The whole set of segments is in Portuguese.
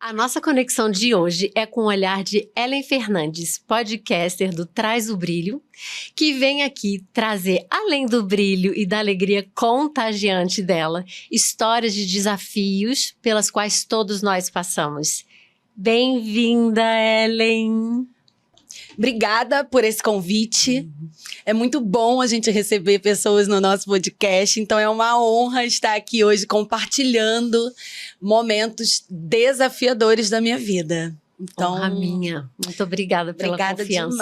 A nossa conexão de hoje é com o olhar de Ellen Fernandes, podcaster do Traz o Brilho, que vem aqui trazer, além do brilho e da alegria contagiante dela, histórias de desafios pelas quais todos nós passamos. Bem-vinda, Ellen! Obrigada por esse convite. É muito bom a gente receber pessoas no nosso podcast, então é uma honra estar aqui hoje compartilhando momentos desafiadores da minha vida. Então, honra minha. Muito obrigada pela confiança.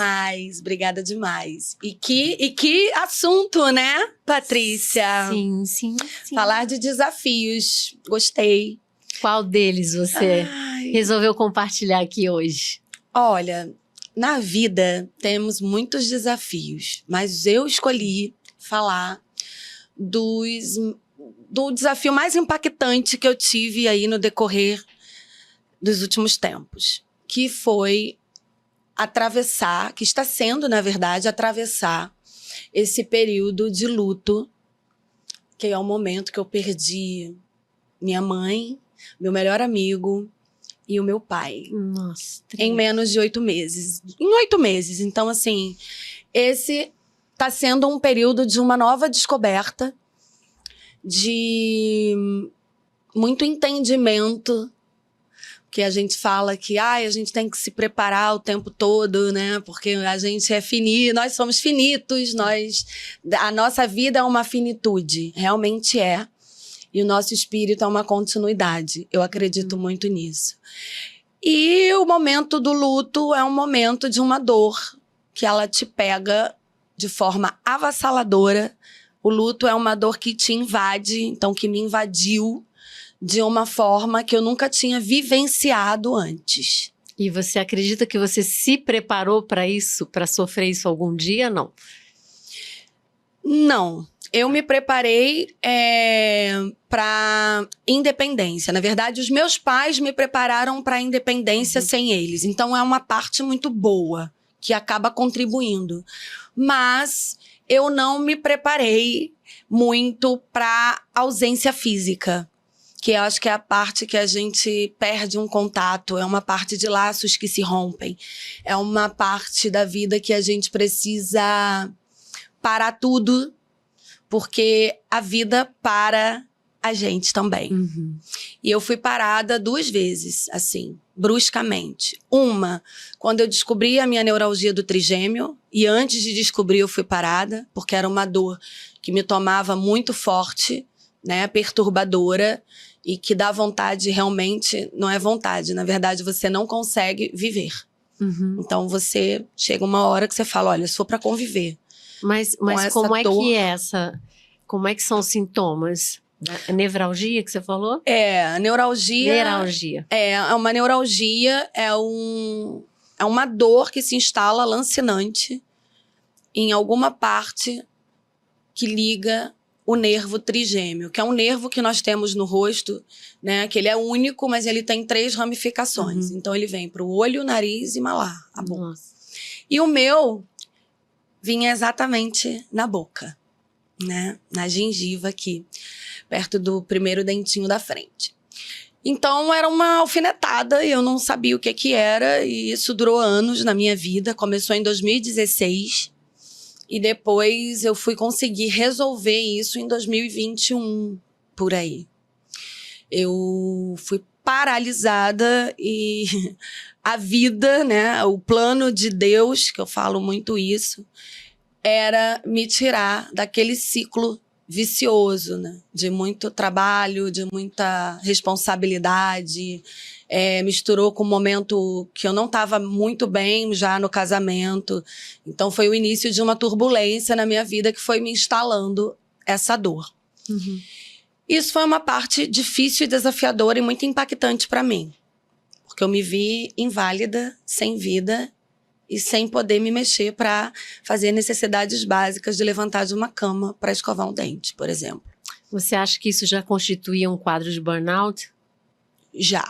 Obrigada demais. E que assunto, né, Patrícia? Sim. Falar de desafios. Gostei. Qual deles você resolveu compartilhar aqui hoje? Olha, na vida temos muitos desafios, mas eu escolhi falar do desafio mais impactante que eu tive aí no decorrer dos últimos tempos, que foi que está sendo, na verdade, atravessar esse período de luto, que é o momento que eu perdi minha mãe, meu melhor amigo e o meu pai. Nossa, em menos de 8 meses. Em 8 meses. Então, assim, esse está sendo um período de uma nova descoberta, de muito entendimento, que a gente fala que a gente tem que se preparar o tempo todo, né? Porque a gente é finito, nós somos finitos, a nossa vida é uma finitude, realmente é. E o nosso espírito é uma continuidade. Eu acredito muito nisso. E o momento do luto é um momento de uma dor que ela te pega de forma avassaladora. O luto é uma dor que te invade, então que me invadiu de uma forma que eu nunca tinha vivenciado antes. E você acredita que você se preparou para isso, para sofrer isso algum dia, não? Não. Eu me preparei para independência. Na verdade, os meus pais me prepararam para a independência sem eles. Então, é uma parte muito boa que acaba contribuindo. Mas eu não me preparei muito para ausência física, que eu acho que é a parte que a gente perde um contato, é uma parte de laços que se rompem. É uma parte da vida que a gente precisa parar tudo, porque a vida para a gente também. E eu fui parada 2 vezes, assim, bruscamente. Uma, quando eu descobri a minha neuralgia do trigêmeo, e antes de descobrir eu fui parada, porque era uma dor que me tomava muito forte, né, perturbadora, e que dá vontade realmente, não é vontade, na verdade você não consegue viver. Então você chega uma hora que você fala, olha, sou para conviver. Mas como é que é essa? Como é que são os sintomas? A nevralgia que você falou? A neuralgia. Neuralgia. É uma neuralgia, é uma dor que se instala lancinante em alguma parte que liga o nervo trigêmeo, que é um nervo que nós temos no rosto, né? Que ele é único, mas ele tem 3 ramificações. Então ele vem para o olho, o nariz e malar, a boca. Nossa. E o meu vinha exatamente na boca, né? Na gengiva aqui, perto do primeiro dentinho da frente. Então era uma alfinetada e eu não sabia o que era, e isso durou anos na minha vida. Começou em 2016 e depois eu fui conseguir resolver isso em 2021, por aí. Eu fui paralisada e a vida, né, o plano de Deus, que eu falo muito isso, era me tirar daquele ciclo vicioso, né, de muito trabalho, de muita responsabilidade. Misturou com um momento que eu não estava muito bem já no casamento. Então foi o início de uma turbulência na minha vida que foi me instalando essa dor. Isso foi uma parte difícil e desafiadora e muito impactante para mim. Porque eu me vi inválida, sem vida e sem poder me mexer para fazer necessidades básicas de levantar de uma cama para escovar um dente, por exemplo. Você acha que isso já constituía um quadro de burnout? Já.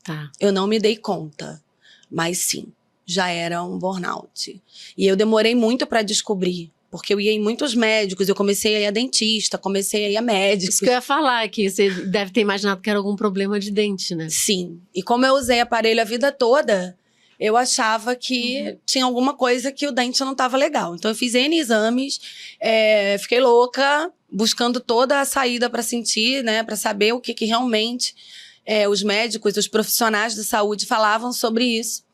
Tá. Eu não me dei conta, mas sim, já era um burnout. E eu demorei muito para descobrir, porque eu ia em muitos médicos, eu comecei a ir a dentista, comecei a ir a médicos. Isso que eu ia falar, que você deve ter imaginado que era algum problema de dente, né? Sim, e como eu usei aparelho a vida toda, eu achava que tinha alguma coisa que o dente não estava legal. Então eu fiz N exames, fiquei louca, buscando toda a saída para sentir, né, para saber o que realmente os médicos, os profissionais de saúde falavam sobre isso.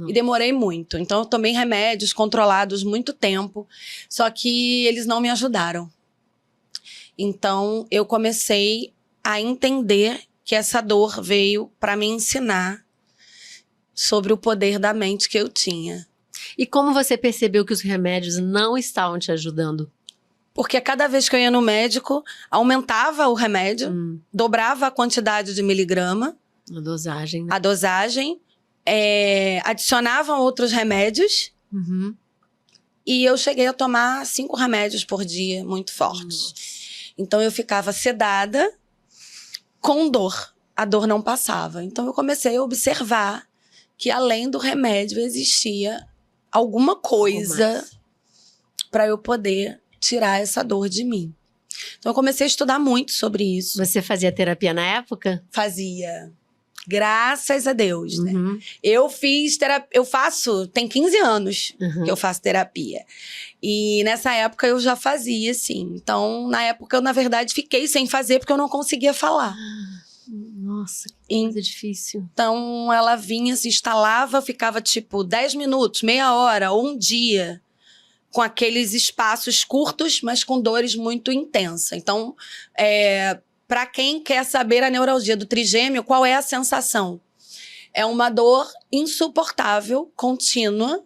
E demorei muito. Então eu tomei remédios controlados muito tempo, só que eles não me ajudaram. Então eu comecei a entender que essa dor veio para me ensinar sobre o poder da mente que eu tinha. E como você percebeu que os remédios não estavam te ajudando? Porque cada vez que eu ia no médico, aumentava o remédio, dobrava a quantidade de miligrama. A dosagem, né? A dosagem. Adicionavam outros remédios. E eu cheguei a tomar 5 remédios por dia, muito fortes. Então eu ficava sedada, com dor. A dor não passava. Então eu comecei a observar que além do remédio existia alguma coisa para eu poder tirar essa dor de mim. Então eu comecei a estudar muito sobre isso. Você fazia terapia na época? Fazia. Graças a Deus, né? Eu fiz terapia, tem 15 anos que eu faço terapia. E nessa época eu já fazia, sim. Então, na época eu, na verdade, fiquei sem fazer porque eu não conseguia falar. Nossa, que coisa difícil. Então, ela vinha, se instalava, ficava tipo 10 minutos, meia hora ou um dia, com aqueles espaços curtos, mas com dores muito intensas. Então, para quem quer saber a neuralgia do trigêmeo, qual é a sensação? É uma dor insuportável, contínua,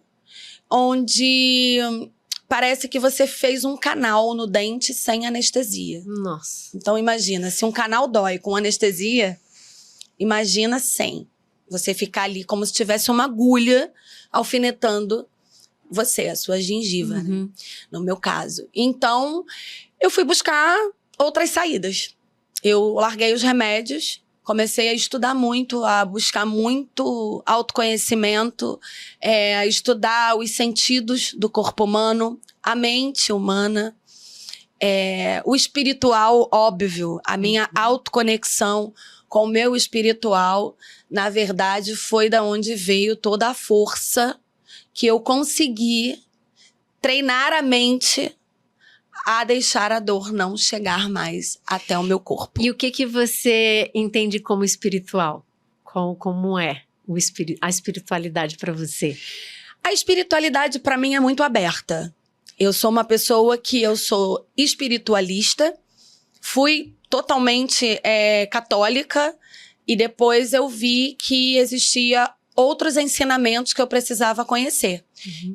onde parece que você fez um canal no dente sem anestesia. Nossa. Então, imagina, se um canal dói com anestesia, imagina sem. Você ficar ali como se tivesse uma agulha alfinetando você, a sua gengiva, né? No meu caso. Então, eu fui buscar outras saídas. Eu larguei os remédios, comecei a estudar muito, a buscar muito autoconhecimento, a estudar os sentidos do corpo humano, a mente humana, o espiritual, óbvio, a minha autoconexão com o meu espiritual, na verdade, foi da onde veio toda a força que eu consegui treinar a mente a deixar a dor não chegar mais até o meu corpo. E o que você entende como espiritual? Como é a espiritualidade para você? A espiritualidade para mim é muito aberta. Eu sou uma pessoa que eu sou espiritualista, fui totalmente católica e depois eu vi que existia outros ensinamentos que eu precisava conhecer.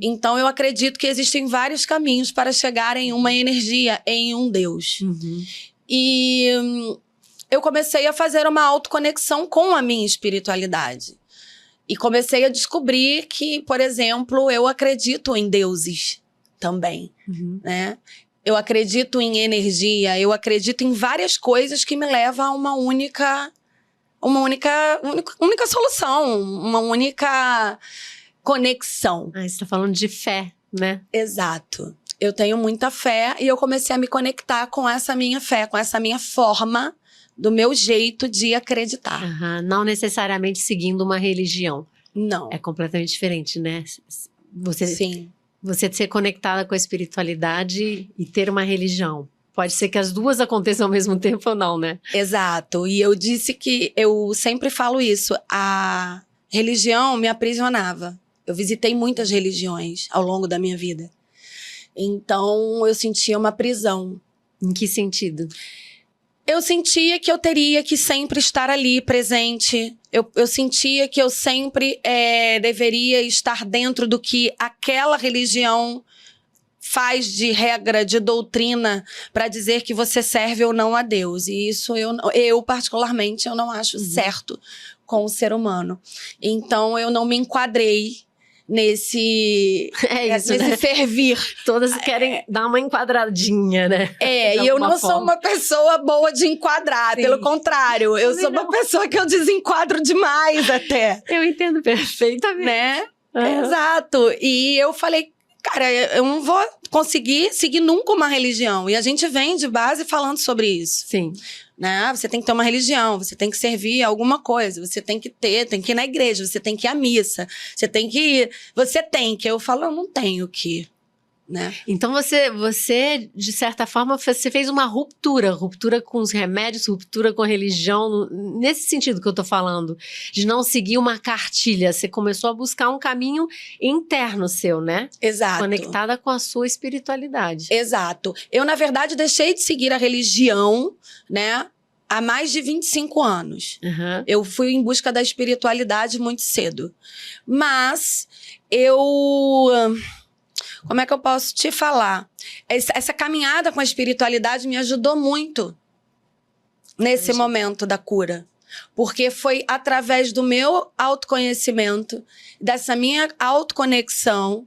Então eu acredito que existem vários caminhos para chegar em uma energia, em um Deus. E eu comecei a fazer uma autoconexão com a minha espiritualidade. E comecei a descobrir que, por exemplo, eu acredito em deuses também, né? Eu acredito em energia, eu acredito em várias coisas que me levam a uma única solução, uma única conexão. Você está falando de fé, né? Exato. Eu tenho muita fé e eu comecei a me conectar com essa minha fé, com essa minha forma, do meu jeito de acreditar. Não necessariamente seguindo uma religião. Não. É completamente diferente, né? Sim. Você ser conectada com a espiritualidade e ter uma religião. Pode ser que as duas aconteçam ao mesmo tempo ou não, né? Exato. E eu disse que eu sempre falo isso. A religião me aprisionava. Eu visitei muitas religiões ao longo da minha vida. Então, eu sentia uma prisão. Em que sentido? Eu sentia que eu teria que sempre estar ali, presente. Eu sentia que eu sempre deveria estar dentro do que aquela religião faz de regra, de doutrina, para dizer que você serve ou não a Deus. E isso eu particularmente, eu não acho certo com o ser humano. Então, eu não me enquadrei nesse servir. Todas querem dar uma enquadradinha, né? E eu não sou uma pessoa boa de enquadrar, pelo contrário. Eu sou uma pessoa que eu desenquadro demais até. Eu entendo perfeitamente. Né? Exato. E eu falei, Cara, eu não vou conseguir seguir nunca uma religião. E a gente vem de base falando sobre isso. Sim. Né? Você tem que ter uma religião, você tem que servir alguma coisa, você tem que ir na igreja, você tem que ir à missa, você tem que ir. Eu falo, eu não tenho que ir. Né? Então você, de certa forma, você fez uma ruptura com os remédios, ruptura com a religião, nesse sentido que eu tô falando, de não seguir uma cartilha, você começou a buscar um caminho interno seu, né? Exato. Conectada com a sua espiritualidade. Exato. Eu, na verdade, deixei de seguir a religião, né, há mais de 25 anos. Uhum. Eu fui em busca da espiritualidade muito cedo. Mas como é que eu posso te falar? Essa caminhada com a espiritualidade me ajudou muito nesse momento da cura. Porque foi através do meu autoconhecimento, dessa minha autoconexão,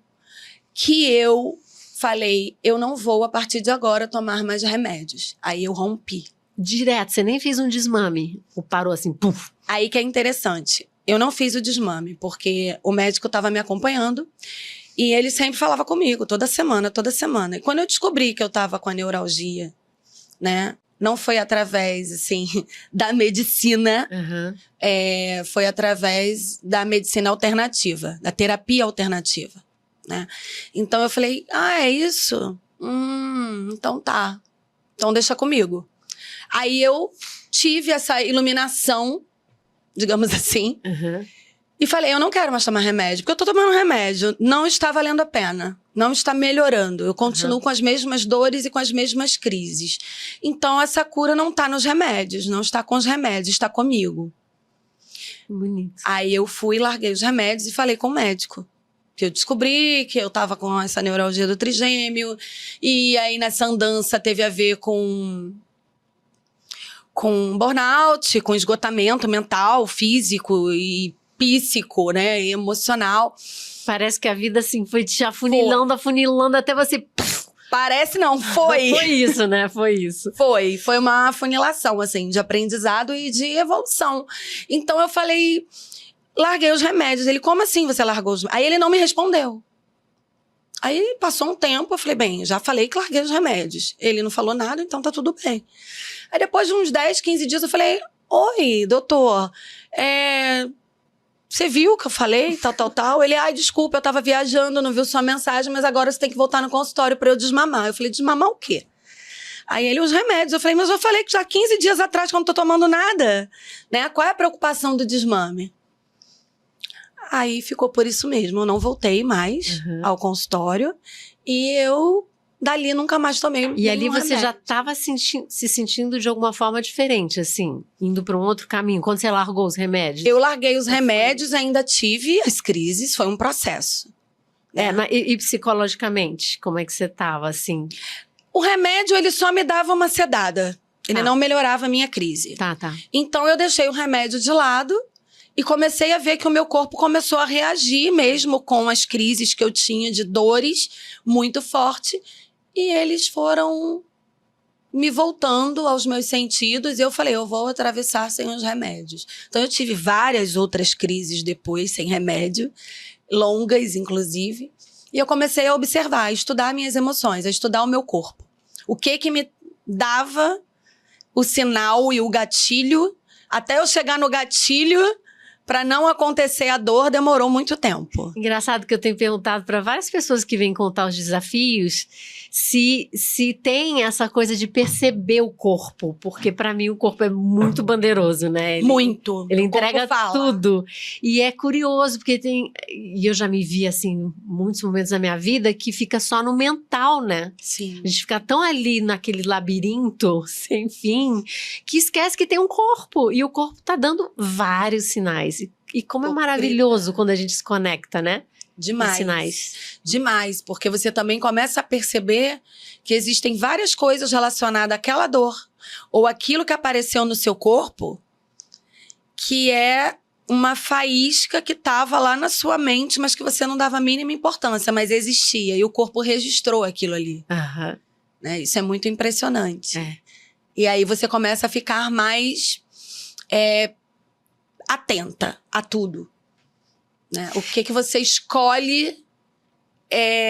que eu falei, eu não vou, a partir de agora, tomar mais remédios. Aí eu rompi. Direto, você nem fez um desmame? Ou parou assim, puf? Aí que é interessante. Eu não fiz o desmame, porque o médico estava me acompanhando. E ele sempre falava comigo, toda semana. E quando eu descobri que eu tava com a neuralgia, né? Não foi através, assim, da medicina. Uhum. Foi através da medicina alternativa, da terapia alternativa, né? Então eu falei, é isso? Então tá. Então deixa comigo. Aí eu tive essa iluminação, digamos assim. Uhum. E falei, eu não quero mais tomar remédio, porque eu tô tomando remédio. Não está valendo a pena. Não está melhorando. Eu continuo com as mesmas dores e com as mesmas crises. Então, essa cura não tá nos remédios. Não está com os remédios, está comigo. Bonito. Aí eu fui, larguei os remédios e falei com o médico. Que eu descobri que eu tava com essa neuralgia do trigêmeo. E aí, nessa andança, teve a ver com burnout, com esgotamento mental, físico e psíquico, né, e emocional. Parece que a vida, assim, foi te afunilando até você... Parece não, foi. Foi isso, né? Foi isso. Foi uma afunilação, assim, de aprendizado e de evolução. Então eu falei, larguei os remédios. Ele, como assim você largou os remédios? Aí ele não me respondeu. Aí passou um tempo, eu falei, bem, já falei que larguei os remédios. Ele não falou nada, então tá tudo bem. Aí depois de uns 10, 15 dias eu falei, oi, doutor, você viu o que eu falei, tal. Ele, desculpa, eu tava viajando, não viu sua mensagem, mas agora você tem que voltar no consultório pra eu desmamar. Eu falei, desmamar o quê? Aí ele, os remédios. Eu falei, mas eu falei que já 15 dias atrás que eu não tô tomando nada. Né? Qual é a preocupação do desmame? Aí ficou por isso mesmo. Eu não voltei mais ao consultório. E eu, dali, nunca mais tomei E ali você remédio. já estava se sentindo de alguma forma diferente, assim, indo para um outro caminho, quando você largou os remédios? Eu larguei os remédios, ainda tive as crises, foi um processo. E psicologicamente, como é que você estava, assim? O remédio, ele só me dava uma sedada. Ele não melhorava a minha crise. Tá. Então, eu deixei o remédio de lado e comecei a ver que o meu corpo começou a reagir mesmo com as crises que eu tinha de dores muito forte. E eles foram me voltando aos meus sentidos. E eu falei, eu vou atravessar sem os remédios. Então, eu tive várias outras crises depois, sem remédio. Longas, inclusive. E eu comecei a observar, a estudar minhas emoções, a estudar o meu corpo. O que me dava o sinal e o gatilho. Até eu chegar no gatilho, para não acontecer a dor, demorou muito tempo. Engraçado que eu tenho perguntado para várias pessoas que vêm contar os desafios se tem essa coisa de perceber o corpo, porque para mim o corpo é muito bandeiroso, né? Muito. Ele entrega tudo. E é curioso, porque e eu já me vi assim, muitos momentos da minha vida que fica só no mental, né? Sim. A gente fica tão ali naquele labirinto sem fim, que esquece que tem um corpo. E o corpo tá dando vários sinais. E como é maravilhoso quando a gente se conecta, né? Demais. Os sinais. Demais, porque você também começa a perceber que existem várias coisas relacionadas àquela dor ou aquilo que apareceu no seu corpo que é uma faísca que estava lá na sua mente, mas que você não dava a mínima importância, mas existia. E o corpo registrou aquilo ali. Né? Isso é muito impressionante. E aí você começa a ficar mais atenta a tudo. Né? O que você escolhe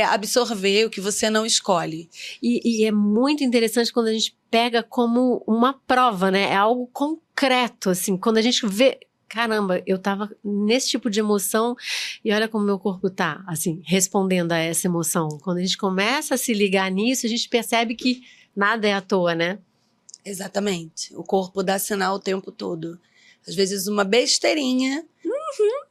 absorver, o que você não escolhe. E é muito interessante quando a gente pega como uma prova, né? É algo concreto, assim. Quando a gente vê, caramba, eu tava nesse tipo de emoção e olha como meu corpo tá, assim, respondendo a essa emoção. Quando a gente começa a se ligar nisso, a gente percebe que nada é à toa, né? Exatamente. O corpo dá sinal o tempo todo. Às vezes uma besteirinha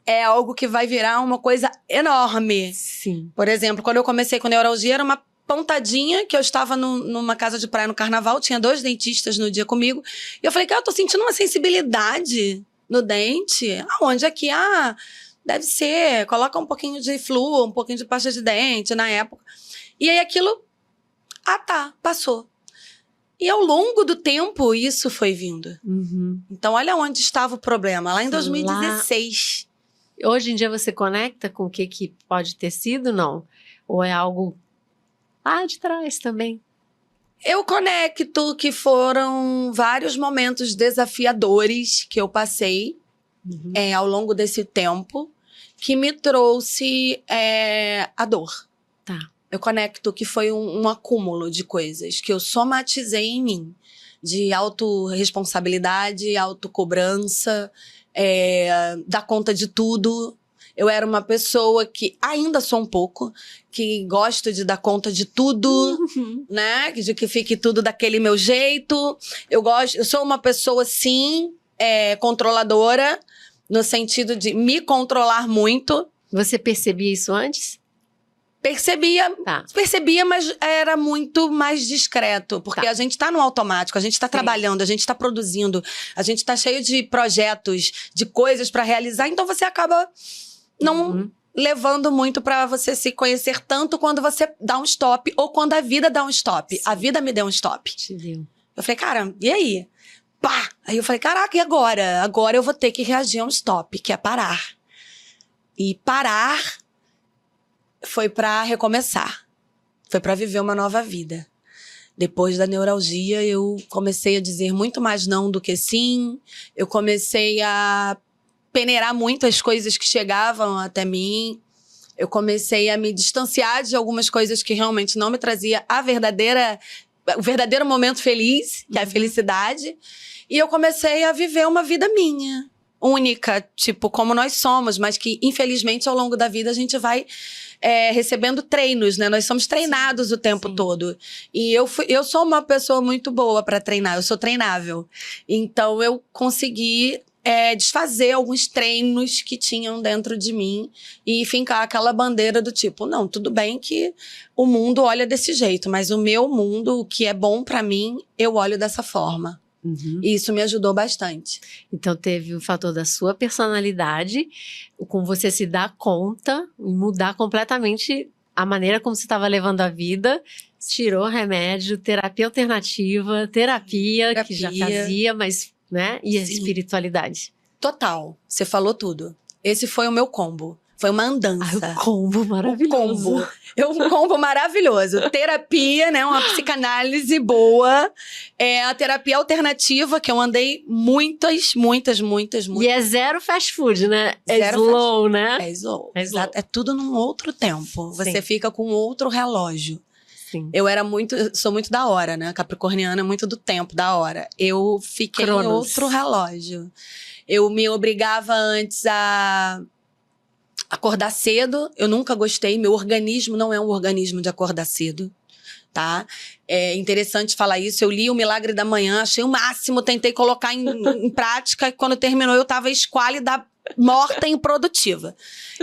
é algo que vai virar uma coisa enorme. Sim. Por exemplo, quando eu comecei com neuralgia, era uma pontadinha que eu estava numa casa de praia no carnaval, tinha 2 dentistas no dia comigo, e eu falei, cara, eu tô sentindo uma sensibilidade no dente. Aonde aqui? Deve ser, coloca um pouquinho de flúor, um pouquinho de pasta de dente na época. E aí aquilo, tá, passou. E ao longo do tempo, isso foi vindo. Uhum. Então, olha onde estava o problema, lá em Lá- 2016. Hoje em dia você conecta com o que pode ter sido, não? Ou é algo lá de trás também? Eu conecto que foram vários momentos desafiadores que eu passei Uhum. ao longo desse tempo que me trouxe a dor. Tá. Eu conecto que foi um acúmulo de coisas que eu somatizei em mim. De autorresponsabilidade, autocobrança, dar conta de tudo. Eu era uma pessoa que, ainda sou um pouco, que gosto de dar conta de tudo, Uhum. né? De que fique tudo daquele meu jeito. Eu sou uma pessoa, sim, controladora, no sentido de me controlar muito. Você percebia isso antes? Tá. Percebia, mas era muito mais discreto. Porque Tá. a gente tá no automático, a gente tá Sim. trabalhando, a gente tá produzindo, a gente tá cheio de projetos, de coisas pra realizar, então você acaba não Uhum. levando muito pra você se conhecer tanto quando você dá um stop ou quando a vida dá um stop. Sim. A vida me deu um stop. Te deu. Eu falei, cara, e aí? Pá! Aí eu falei, caraca, e agora? Agora eu vou ter que reagir a um stop, que é parar. E parar foi pra recomeçar. Foi pra viver uma nova vida. Depois da neuralgia, eu comecei a dizer muito mais não do que sim. Eu comecei a peneirar muito as coisas que chegavam até mim. Eu comecei a me distanciar de algumas coisas que realmente não me trazia o verdadeiro momento feliz, que é a felicidade. E eu comecei a viver uma vida minha, única, tipo, como nós somos, mas que, infelizmente, ao longo da vida, a gente vai recebendo treinos, né? Nós somos treinados o tempo sim. todo. E eu sou uma pessoa muito boa para treinar, eu sou treinável. Então, eu consegui desfazer alguns treinos que tinham dentro de mim e fincar aquela bandeira do tipo, não, tudo bem que o mundo olha desse jeito, mas o meu mundo, o que é bom para mim, eu olho dessa forma. Uhum. E isso me ajudou bastante. Então teve o fator da sua personalidade, com você se dar conta e mudar completamente a maneira como você estava levando a vida, tirou remédio, terapia alternativa, terapia que já fazia, mas, né? E a Sim. espiritualidade. Total. Você falou tudo. Esse foi o meu combo. Foi uma andança. O combo maravilhoso. Um combo maravilhoso. Terapia, né? Uma psicanálise boa. A terapia alternativa, que eu andei muitas. E é zero fast food, né? É Zero slow, né? É slow. É slow. Exato. É tudo num outro tempo. Você Sim. fica com outro relógio. Sim. Eu sou muito da hora, né? Capricorniana é muito do tempo, da hora. Eu fiquei em Cronos. outro relógio. Eu me obrigava antes a acordar cedo. Eu nunca gostei. Meu organismo não é um organismo de acordar cedo, tá? É interessante falar isso. Eu li O Milagre da Manhã, achei o máximo, tentei colocar em prática. E quando terminou, eu tava esquálida, morta e improdutiva.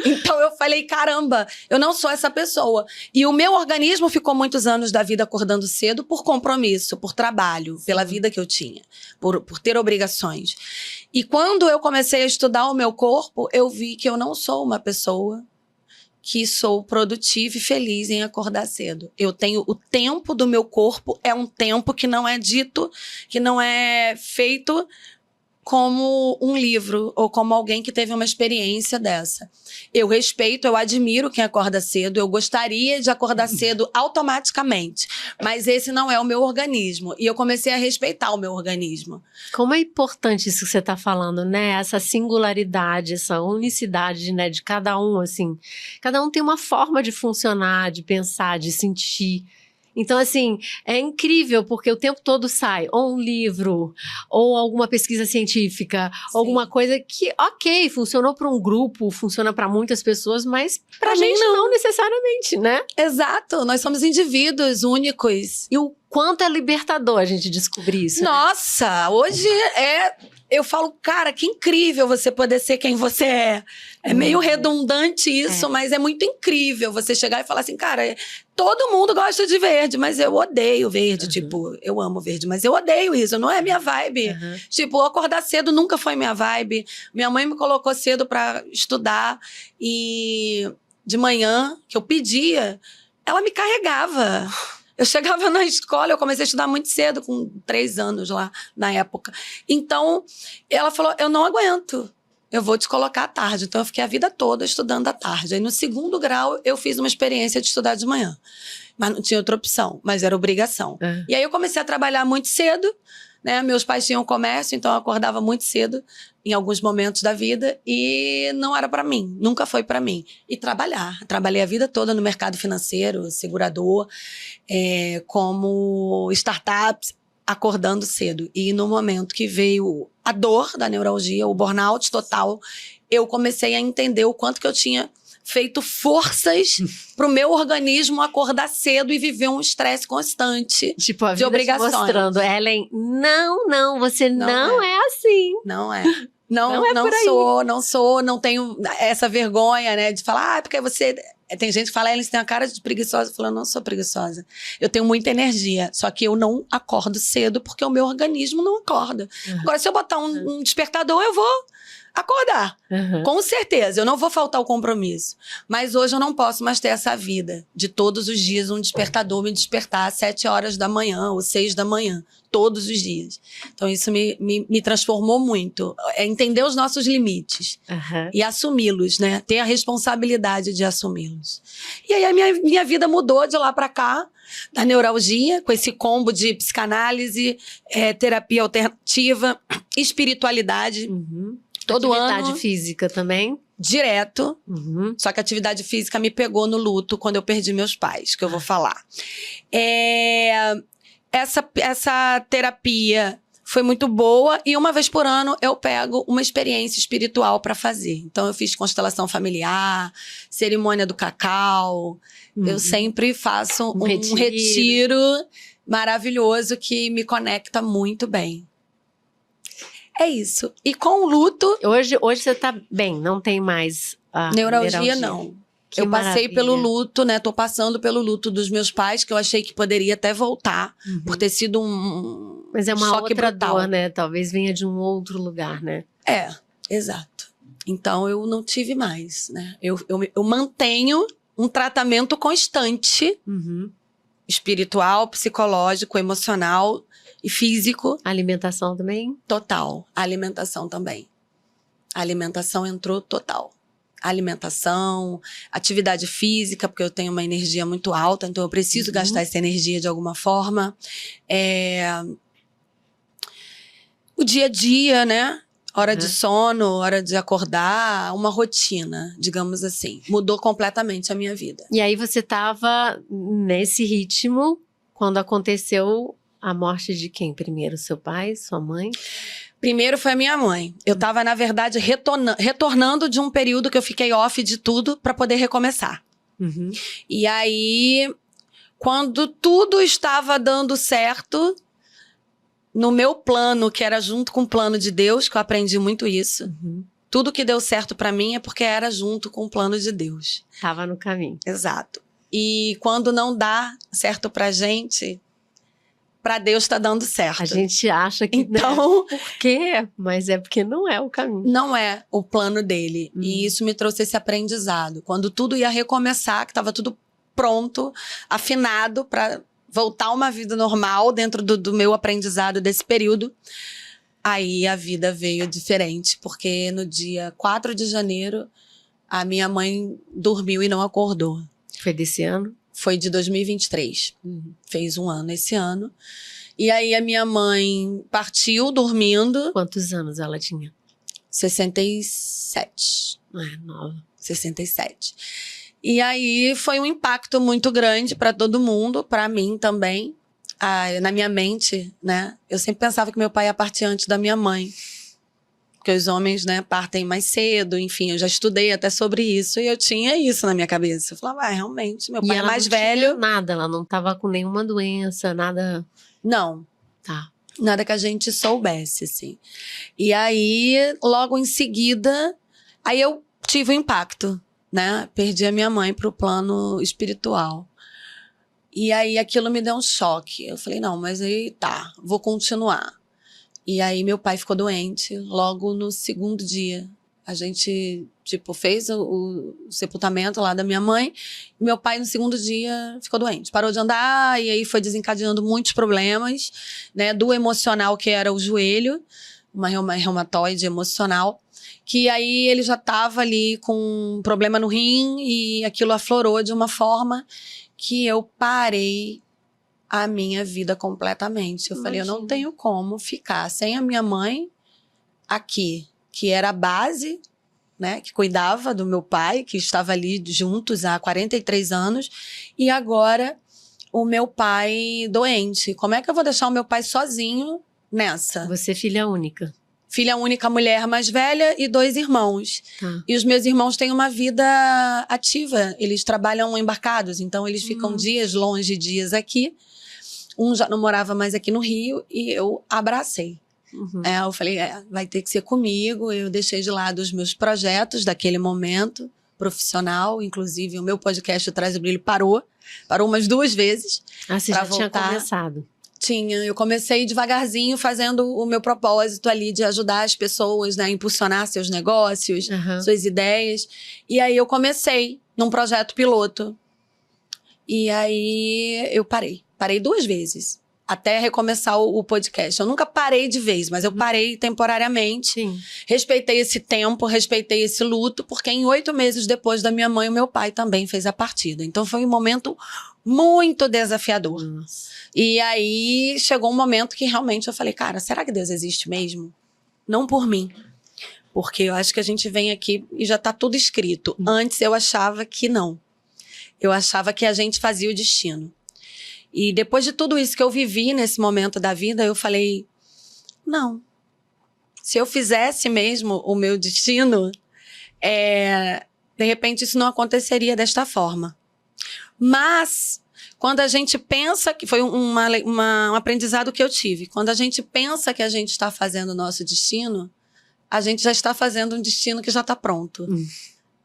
Então eu falei, caramba, eu não sou essa pessoa. E o meu organismo ficou muitos anos da vida acordando cedo por compromisso, por trabalho, pela vida que eu tinha, por ter obrigações. E quando eu comecei a estudar o meu corpo, eu vi que eu não sou uma pessoa que sou produtiva e feliz em acordar cedo. Eu tenho o tempo do meu corpo, é um tempo que não é dito, que não é feito como um livro ou como alguém que teve uma experiência dessa. Eu respeito, eu admiro quem acorda cedo, eu gostaria de acordar cedo automaticamente, mas esse não é o meu organismo. E eu comecei a respeitar o meu organismo. Como é importante isso que você está falando, né? Essa singularidade, essa unicidade, né, de cada um, assim. Cada um tem uma forma de funcionar, de pensar, de sentir. Então, assim, é incrível, porque o tempo todo sai ou um livro, ou alguma pesquisa científica, Sim. alguma coisa que, ok, funcionou para um grupo, funciona para muitas pessoas, mas pra Pra gente mim, não. não necessariamente, né? Exato, nós somos indivíduos únicos. E o quanto é libertador a gente descobrir isso. Nossa, hoje eu falo, cara, que incrível você poder ser quem você é. É meio redundante isso, mas é muito incrível você chegar e falar assim, cara, todo mundo gosta de verde, mas eu odeio verde. Tipo, eu amo verde, mas eu odeio isso, não é minha vibe. Tipo, acordar cedo nunca foi minha vibe. Minha mãe me colocou cedo pra estudar e de manhã, que eu pedia, ela me carregava. Eu chegava na escola, eu comecei a estudar muito cedo, com 3 anos lá, na época. Então, ela falou, eu não aguento, eu vou te colocar à tarde. Então, eu fiquei a vida toda estudando à tarde. Aí, no 2º grau, eu fiz uma experiência de estudar de manhã. Mas não tinha outra opção, mas era obrigação. E aí, eu comecei a trabalhar muito cedo, né? Meus pais tinham comércio, então eu acordava muito cedo, em alguns momentos da vida, e não era para mim, nunca foi para mim. E trabalhar. Trabalhei a vida toda no mercado financeiro, segurador, como startups, acordando cedo. E no momento que veio a dor da neuralgia, o burnout total, eu comecei a entender o quanto que eu tinha feito forças pro meu organismo acordar cedo e viver um estresse constante, tipo, a de vida obrigações. te mostrando, Ellen, não, você não é assim. Não é. Não sou, não tenho essa vergonha, né, de falar, porque você... Tem gente que fala, Ellen, você tem uma cara de preguiçosa. Eu falo, eu não sou preguiçosa. Eu tenho muita energia, só que eu não acordo cedo porque o meu organismo não acorda. Agora, se eu botar um despertador, eu vou acordar. Com certeza, eu não vou faltar o compromisso. Mas hoje eu não posso mais ter essa vida de todos os dias um despertador me despertar às 7 horas da manhã ou 6 da manhã. Todos os dias. Então, isso me transformou muito. É entender os nossos limites. E assumi-los, né? Ter a responsabilidade de assumi-los. E aí, a minha vida mudou de lá pra cá, da neuralgia, com esse combo de psicanálise, terapia alternativa, espiritualidade. Todo atividade ano, física também? Direto. Só que a atividade física me pegou no luto quando eu perdi meus pais, que eu vou falar. Essa terapia foi muito boa e uma vez por ano eu pego uma experiência espiritual para fazer. Então eu fiz constelação familiar, cerimônia do cacau. Eu sempre faço um retiro maravilhoso que me conecta muito bem. É isso. E com o luto... Hoje você tá bem, não tem mais a neuralgia. Não. Eu passei pelo luto, né? Tô passando pelo luto dos meus pais, que eu achei que poderia até voltar, por ter sido um Mas é uma choque outra brutal. dor, né? Talvez venha de um outro lugar, né? Exato. Então, eu não tive mais, né? Eu mantenho um tratamento constante, espiritual, psicológico, emocional e físico. Alimentação também? Total. A alimentação também. A alimentação entrou total. Alimentação, atividade física, porque eu tenho uma energia muito alta, então eu preciso gastar essa energia de alguma forma. O dia a dia, né? Hora de sono, hora de acordar, uma rotina, digamos assim. Mudou completamente a minha vida. E aí você tava nesse ritmo quando aconteceu a morte de quem primeiro? Seu pai, sua mãe? Primeiro foi a minha mãe. Eu tava, na verdade, retornando de um período que eu fiquei off de tudo para poder recomeçar. E aí, quando tudo estava dando certo, no meu plano, que era junto com o plano de Deus, que eu aprendi muito isso. Tudo que deu certo para mim é porque era junto com o plano de Deus. Tava no caminho. Exato. E quando não dá certo pra gente... Pra Deus tá dando certo. A gente acha que... Então... Por quê? Mas é porque não é o caminho. Não é o plano dele. E isso me trouxe esse aprendizado. Quando tudo ia recomeçar, que tava tudo pronto, afinado pra voltar a uma vida normal dentro do meu aprendizado desse período, Aí a vida veio diferente, porque no dia 4 de janeiro, a minha mãe dormiu e não acordou. Foi desse ano? Foi de 2023. Fez um ano esse ano. E aí a minha mãe partiu dormindo. Quantos anos ela tinha? 67. Nova. 67. E aí foi um impacto muito grande para todo mundo, para mim também. Na minha mente, né? Eu sempre pensava que meu pai ia partir antes da minha mãe. Porque os homens, né, partem mais cedo, enfim, eu já estudei até sobre isso e eu tinha isso na minha cabeça. Eu falava, realmente, meu pai é mais velho. Não tinha nada, ela não tava com nenhuma doença, nada. Não. Tá. Nada que a gente soubesse, assim. E aí, logo em seguida, aí eu tive um impacto, né? Perdi a minha mãe pro plano espiritual. E aí aquilo me deu um choque. Eu falei, não, mas aí tá, vou continuar. E aí meu pai ficou doente logo no segundo dia. A gente, fez o sepultamento lá da minha mãe. E meu pai, no segundo dia, ficou doente. Parou de andar e aí foi desencadeando muitos problemas, né? Do emocional, que era o joelho, uma reumatoide emocional. Que aí ele já estava ali com um problema no rim e aquilo aflorou de uma forma que eu parei a minha vida completamente. Eu falei, eu não tenho como ficar sem a minha mãe aqui, que era a base, né, que cuidava do meu pai, que estava ali juntos há 43 anos, e agora o meu pai doente. Como é que eu vou deixar o meu pai sozinho nessa? Você é filha única. Filha única, mulher mais velha e 2 irmãos. Tá. E os meus irmãos têm uma vida ativa. Eles trabalham embarcados, então eles ficam dias longe, dias aqui. Um já não morava mais aqui no Rio e eu abracei. Eu falei, vai ter que ser comigo. Eu deixei de lado os meus projetos daquele momento, profissional. Inclusive, o meu podcast, o Traz o Brilho, parou. Parou umas 2 vezes. Você já tinha começado? Tinha. Eu comecei devagarzinho fazendo o meu propósito ali de ajudar as pessoas, né, a impulsionar seus negócios, suas ideias. E aí eu comecei num projeto piloto. E aí eu parei. Parei 2 vezes. Até recomeçar o podcast. Eu nunca parei de vez, mas eu parei temporariamente. Sim. Respeitei esse tempo, respeitei esse luto, porque em 8 meses depois da minha mãe, o meu pai também fez a partida. Então foi um momento muito desafiador. E aí chegou um momento que realmente eu falei, cara, será que Deus existe mesmo? Não por mim. Porque eu acho que a gente vem aqui e já tá tudo escrito. Antes eu achava que não. Eu achava que a gente fazia o destino. E depois de tudo isso que eu vivi nesse momento da vida, eu falei, não. Se eu fizesse mesmo o meu destino, de repente isso não aconteceria desta forma. Mas, quando a gente pensa, que foi um aprendizado que eu tive, quando a gente pensa que a gente está fazendo o nosso destino, a gente já está fazendo um destino que já está pronto.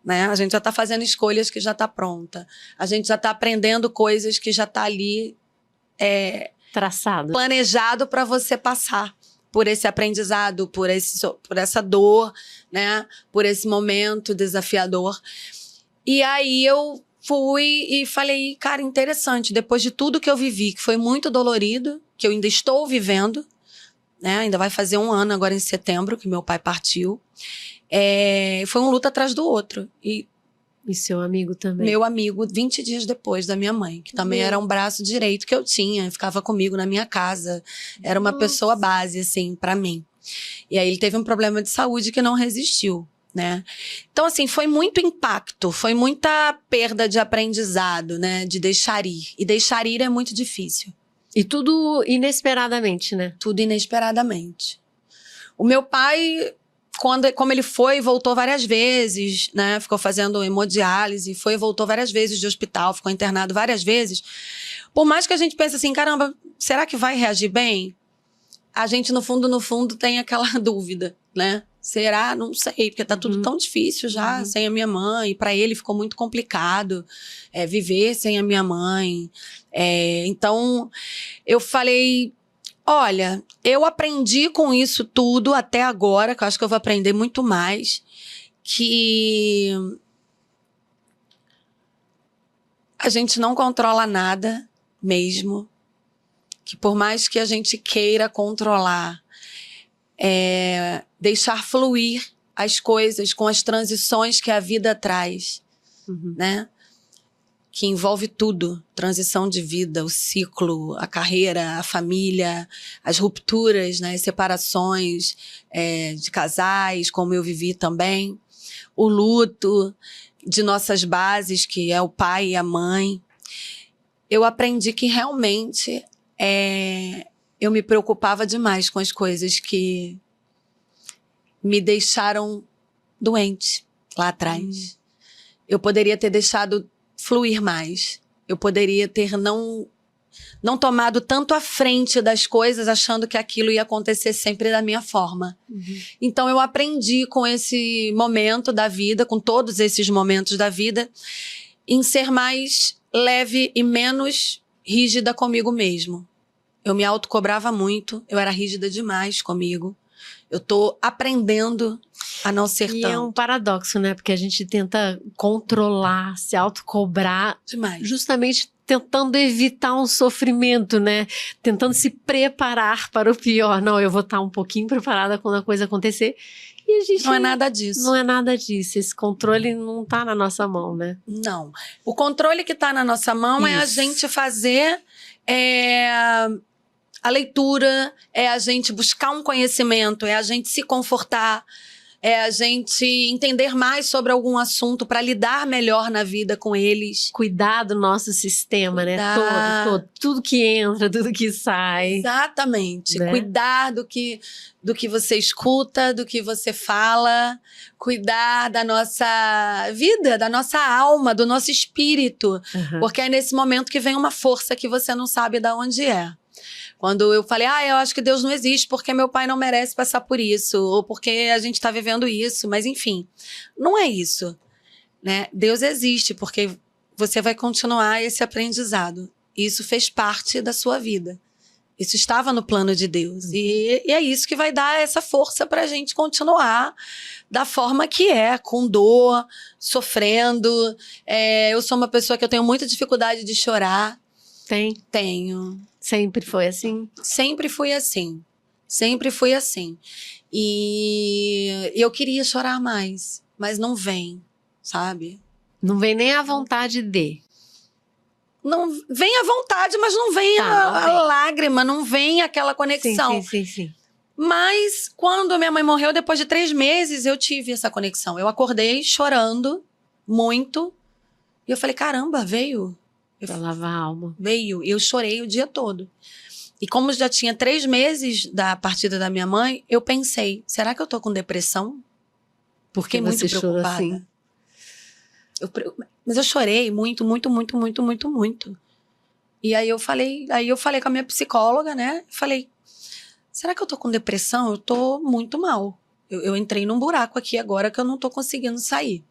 Né? A gente já está fazendo escolhas que já está pronta. A gente já está aprendendo coisas que já está ali traçado, planejado para você passar por esse aprendizado, por essa dor, né? Por esse momento desafiador. E aí eu fui e falei, cara, interessante. Depois de tudo que eu vivi, que foi muito dolorido, que eu ainda estou vivendo, né? Ainda vai fazer 1 ano agora em setembro que meu pai partiu. Foi um luto atrás do outro. E seu amigo também? Meu amigo, 20 dias depois da minha mãe, que também era um braço direito que eu tinha, ficava comigo na minha casa. Era uma pessoa base, assim, pra mim. E aí ele teve um problema de saúde que não resistiu, né? Então, assim, foi muito impacto, foi muita perda de aprendizado, né? De deixar ir. E deixar ir é muito difícil. E tudo inesperadamente, né? Tudo inesperadamente. O meu pai, como ele foi e voltou várias vezes, né? Ficou fazendo hemodiálise, foi e voltou várias vezes de hospital, ficou internado várias vezes. Por mais que a gente pense assim, caramba, será que vai reagir bem? A gente, no fundo, tem aquela dúvida, né? Será? Não sei, porque tá tudo tão difícil já, sem a minha mãe. Para ele ficou muito complicado viver sem a minha mãe. Então, eu falei, olha, eu aprendi com isso tudo até agora, que eu acho que eu vou aprender muito mais, que a gente não controla nada mesmo, que por mais que a gente queira controlar, deixar fluir as coisas com as transições que a vida traz, né? Que envolve tudo, transição de vida, o ciclo, a carreira, a família, as rupturas, né? As separações de casais, como eu vivi também, o luto de nossas bases, que é o pai e a mãe. Eu aprendi que realmente eu me preocupava demais com as coisas que me deixaram doente lá atrás. Eu poderia ter deixado fluir mais. Eu poderia ter não tomado tanto à frente das coisas, achando que aquilo ia acontecer sempre da minha forma. Então eu aprendi com esse momento da vida, com todos esses momentos da vida, em ser mais leve e menos rígida comigo mesmo. Eu me autocobrava muito, eu era rígida demais comigo. Eu tô aprendendo a não ser E tanto. é um paradoxo, né? Porque a gente tenta controlar, se autocobrar, Demais. justamente tentando evitar um sofrimento, né? Tentando se preparar para o pior. Não, eu vou estar um pouquinho preparada quando a coisa acontecer. E a gente Não é nada disso. Não é nada disso. Esse controle não tá na nossa mão, né? Não. O controle que tá na nossa mão é a Isso. gente fazer a leitura, é a gente buscar um conhecimento, é a gente se confortar, é a gente entender mais sobre algum assunto para lidar melhor na vida com eles. Cuidar do nosso sistema, né? Cuidar. Todo. Tudo que entra, tudo que sai. Exatamente. Né? Cuidar do que você escuta, do que você fala, cuidar da nossa vida, da nossa alma, do nosso espírito. Porque é nesse momento que vem uma força que você não sabe de onde é. Quando eu falei, eu acho que Deus não existe porque meu pai não merece passar por isso, ou porque a gente está vivendo isso, mas enfim, não é isso, né? Deus existe porque você vai continuar esse aprendizado. Isso fez parte da sua vida. Isso estava no plano de Deus. E é isso que vai dar essa força para a gente continuar da forma que é, com dor, sofrendo. Eu sou uma pessoa que eu tenho muita dificuldade de chorar. Tenho. Sempre foi assim? Sempre fui assim. Sempre fui assim. E eu queria chorar mais, mas não vem, sabe? Não vem nem a vontade de. Não vem a vontade, mas não vem a lágrima, não vem aquela conexão. Sim. Mas quando minha mãe morreu, depois de 3 meses, eu tive essa conexão. Eu acordei chorando muito. E eu falei, caramba, veio. Pra lavar a alma. Veio. E eu chorei o dia todo. E como já tinha 3 meses da partida da minha mãe, eu pensei, será que eu tô com depressão? Porque muito você chorou preocupada. assim. Mas eu chorei muito. E aí eu falei com a minha psicóloga, né? Falei, será que eu tô com depressão? Eu tô muito mal. Eu entrei num buraco aqui agora que eu não tô conseguindo sair.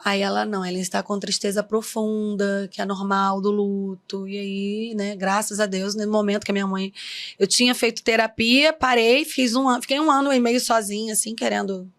Aí ela está com tristeza profunda, que é normal do luto. E aí, né, graças a Deus, no momento que a minha mãe... Eu tinha feito terapia, parei, fiquei 1 ano e meio sozinha, assim, querendo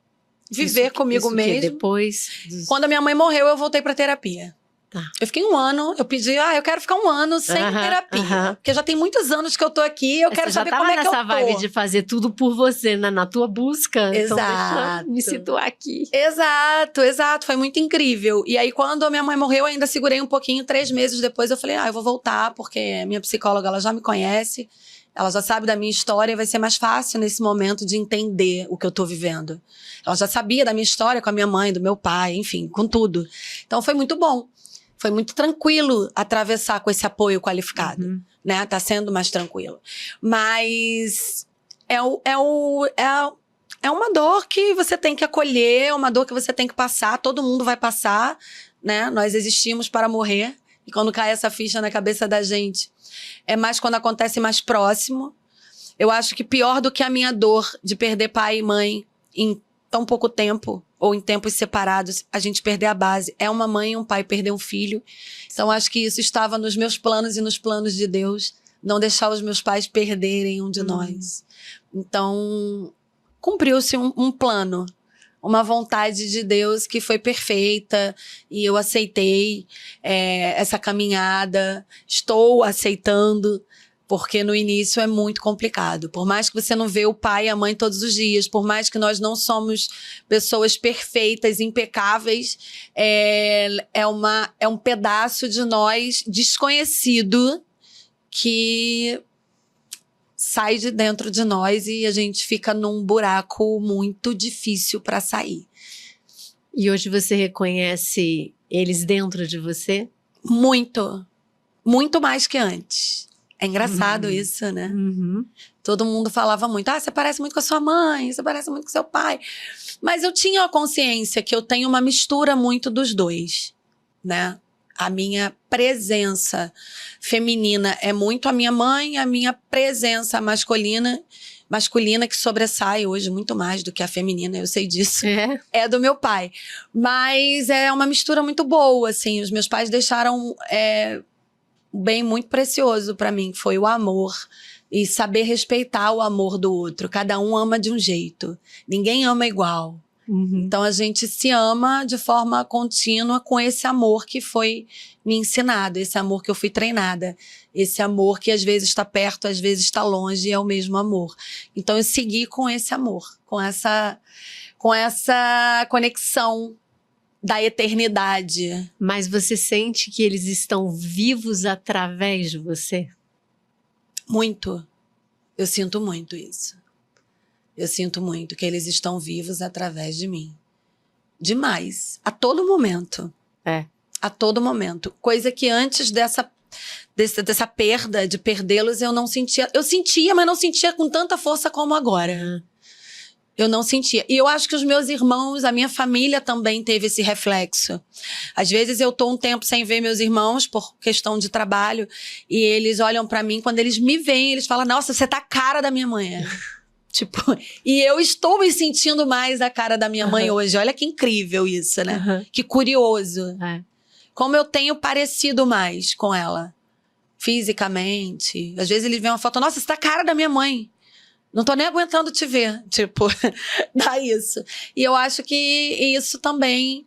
viver comigo mesmo. Depois... Quando a minha mãe morreu, eu voltei pra terapia. Tá. Eu fiquei 1 ano, eu pedi, eu quero ficar 1 ano sem terapia. Porque já tem muitos anos que eu tô aqui, eu quero saber como é que eu tô. Você já tava nessa vibe de fazer tudo por você, na tua busca. Exato. Então deixa eu me situar aqui. Exato. Foi muito incrível. E aí, quando a minha mãe morreu, eu ainda segurei um pouquinho. 3 meses depois, eu falei, eu vou voltar, porque minha psicóloga, ela já me conhece. Ela já sabe da minha história, vai ser mais fácil nesse momento de entender o que eu tô vivendo. Ela já sabia da minha história com a minha mãe, do meu pai, enfim, com tudo. Então, foi muito bom. Foi muito tranquilo atravessar com esse apoio qualificado, né? Tá sendo mais tranquilo. Mas é uma dor que você tem que acolher, é uma dor que você tem que passar, todo mundo vai passar, né? Nós existimos para morrer. E quando cai essa ficha na cabeça da gente, é mais quando acontece mais próximo. Eu acho que pior do que a minha dor de perder pai e mãe em tão pouco tempo, ou em tempos separados, a gente perder a base. É uma mãe e um pai perder um filho. Então, acho que isso estava nos meus planos e nos planos de Deus, não deixar os meus pais perderem um de nós. Então, cumpriu-se um plano, uma vontade de Deus que foi perfeita, e eu aceitei essa caminhada, estou aceitando, Porque no início é muito complicado. Por mais que você não vê o pai e a mãe todos os dias, por mais que nós não somos pessoas perfeitas, impecáveis, é um pedaço de nós desconhecido que sai de dentro de nós e a gente fica num buraco muito difícil para sair. E hoje você reconhece eles dentro de você? Muito. Muito mais que antes. É engraçado isso, né? Uhum. Todo mundo falava muito, você parece muito com a sua mãe, você parece muito com seu pai. Mas eu tinha a consciência que eu tenho uma mistura muito dos dois, né? A minha presença feminina é muito a minha mãe, a minha presença masculina que sobressai hoje muito mais do que a feminina, eu sei disso, é do meu pai. Mas é uma mistura muito boa, assim, os meus pais deixaram um bem muito precioso para mim, que foi o amor e saber respeitar o amor do outro. Cada um ama de um jeito, ninguém ama igual. Uhum. Então a gente se ama de forma contínua com esse amor que foi me ensinado, esse amor que eu fui treinada, esse amor que às vezes está perto, às vezes está longe, e é o mesmo amor. Então eu segui com esse amor, com essa conexão da eternidade. Mas você sente que eles estão vivos através de você? Muito. Eu sinto muito isso. Eu sinto muito que eles estão vivos através de mim. Demais. A todo momento. A todo momento. Coisa que antes dessa perda, de perdê-los, eu não sentia. Eu sentia, mas não sentia com tanta força como agora. Eu não sentia. E eu acho que os meus irmãos, a minha família também teve esse reflexo. Às vezes eu tô um tempo sem ver meus irmãos por questão de trabalho e eles olham pra mim, quando eles me veem, eles falam, nossa, você tá a cara da minha mãe. Tipo, e eu estou me sentindo mais a cara da minha mãe hoje. Olha que incrível isso, né? Que curioso. Como eu tenho parecido mais com ela, fisicamente. Às vezes eles veem uma foto, nossa, você tá a cara da minha mãe. Não tô nem aguentando te ver. Tipo, dá isso. E eu acho que isso também,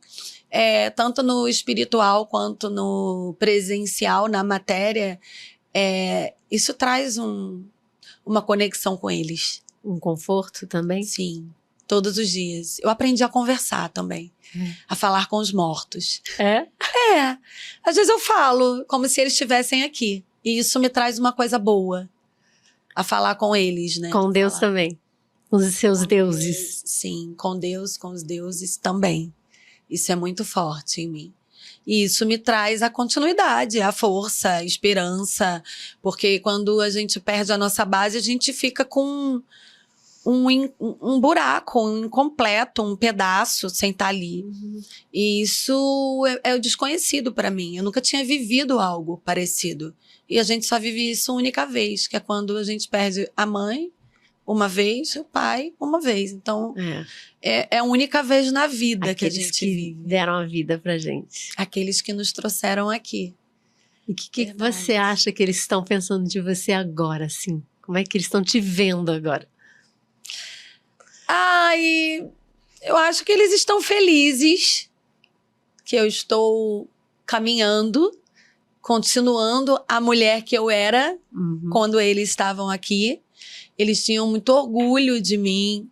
tanto no espiritual quanto no presencial, na matéria, isso traz uma conexão com eles. Um conforto também? Sim, todos os dias. Eu aprendi a conversar também, a falar com os mortos. Às vezes eu falo como se eles estivessem aqui. E isso me traz uma coisa boa. A falar com eles, né? Com Deus também. Com os seus deuses. Sim, com Deus, com os deuses também. Isso é muito forte em mim. E isso me traz a continuidade, a força, a esperança. Porque quando a gente perde a nossa base, a gente fica com um buraco, um incompleto, um pedaço sem estar ali. E isso é o desconhecido para mim. Eu nunca tinha vivido algo parecido. E a gente só vive isso uma única vez, que é quando a gente perde a mãe uma vez, o pai uma vez. Então, é a única vez na vida aqueles que a gente que deram a vida pra gente. Aqueles que nos trouxeram aqui. E o que você acha que eles estão pensando de você agora, assim? Como é que eles estão te vendo agora? Eu acho que eles estão felizes que eu estou caminhando, continuando a mulher que eu era quando eles estavam aqui. Eles tinham muito orgulho de mim.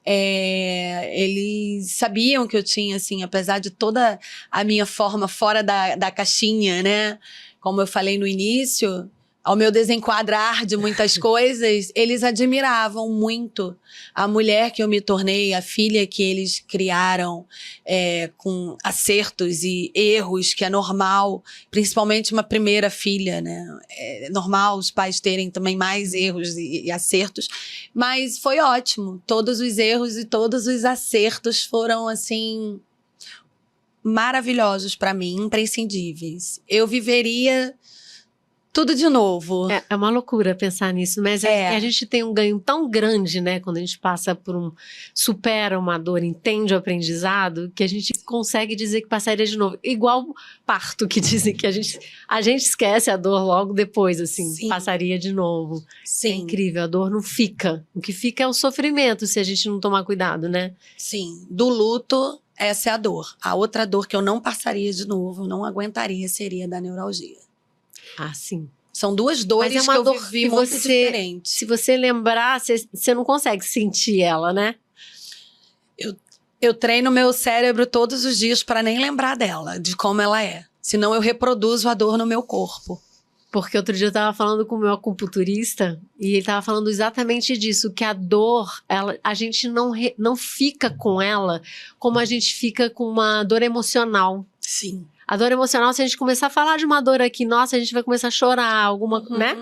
Eles sabiam que eu tinha, assim, apesar de toda a minha forma fora da caixinha, né? Como eu falei no início, ao meu desenquadrar de muitas coisas, eles admiravam muito a mulher que eu me tornei, a filha que eles criaram, com acertos e erros, que é normal, principalmente uma primeira filha, né? É normal os pais terem também mais erros e acertos, mas foi ótimo. Todos os erros e todos os acertos foram, assim, maravilhosos para mim, imprescindíveis. Eu viveria tudo de novo. É uma loucura pensar nisso, mas a gente tem um ganho tão grande, né? Quando a gente passa por supera uma dor, entende o aprendizado, que a gente consegue dizer que passaria de novo. Igual parto, que dizem que a gente esquece a dor logo depois, assim, passaria de novo. Sim. É incrível, a dor não fica. O que fica é o sofrimento, se a gente não tomar cuidado, né? Sim, do luto, essa é a dor. A outra dor que eu não passaria de novo, não aguentaria, seria da neuralgia. Ah, sim. São duas dores Mas é uma que eu dor vivi que muito você- diferentes. Se você lembrar, você não consegue sentir ela, né? Eu treino meu cérebro todos os dias para nem lembrar dela, de como ela é. Senão eu reproduzo a dor no meu corpo. Porque outro dia eu tava falando com o meu acupunturista e ele tava falando exatamente disso, que a dor, a gente não fica com ela como a gente fica com uma dor emocional. Sim. A dor emocional, se a gente começar a falar de uma dor aqui, nossa, a gente vai começar a chorar, alguma, né?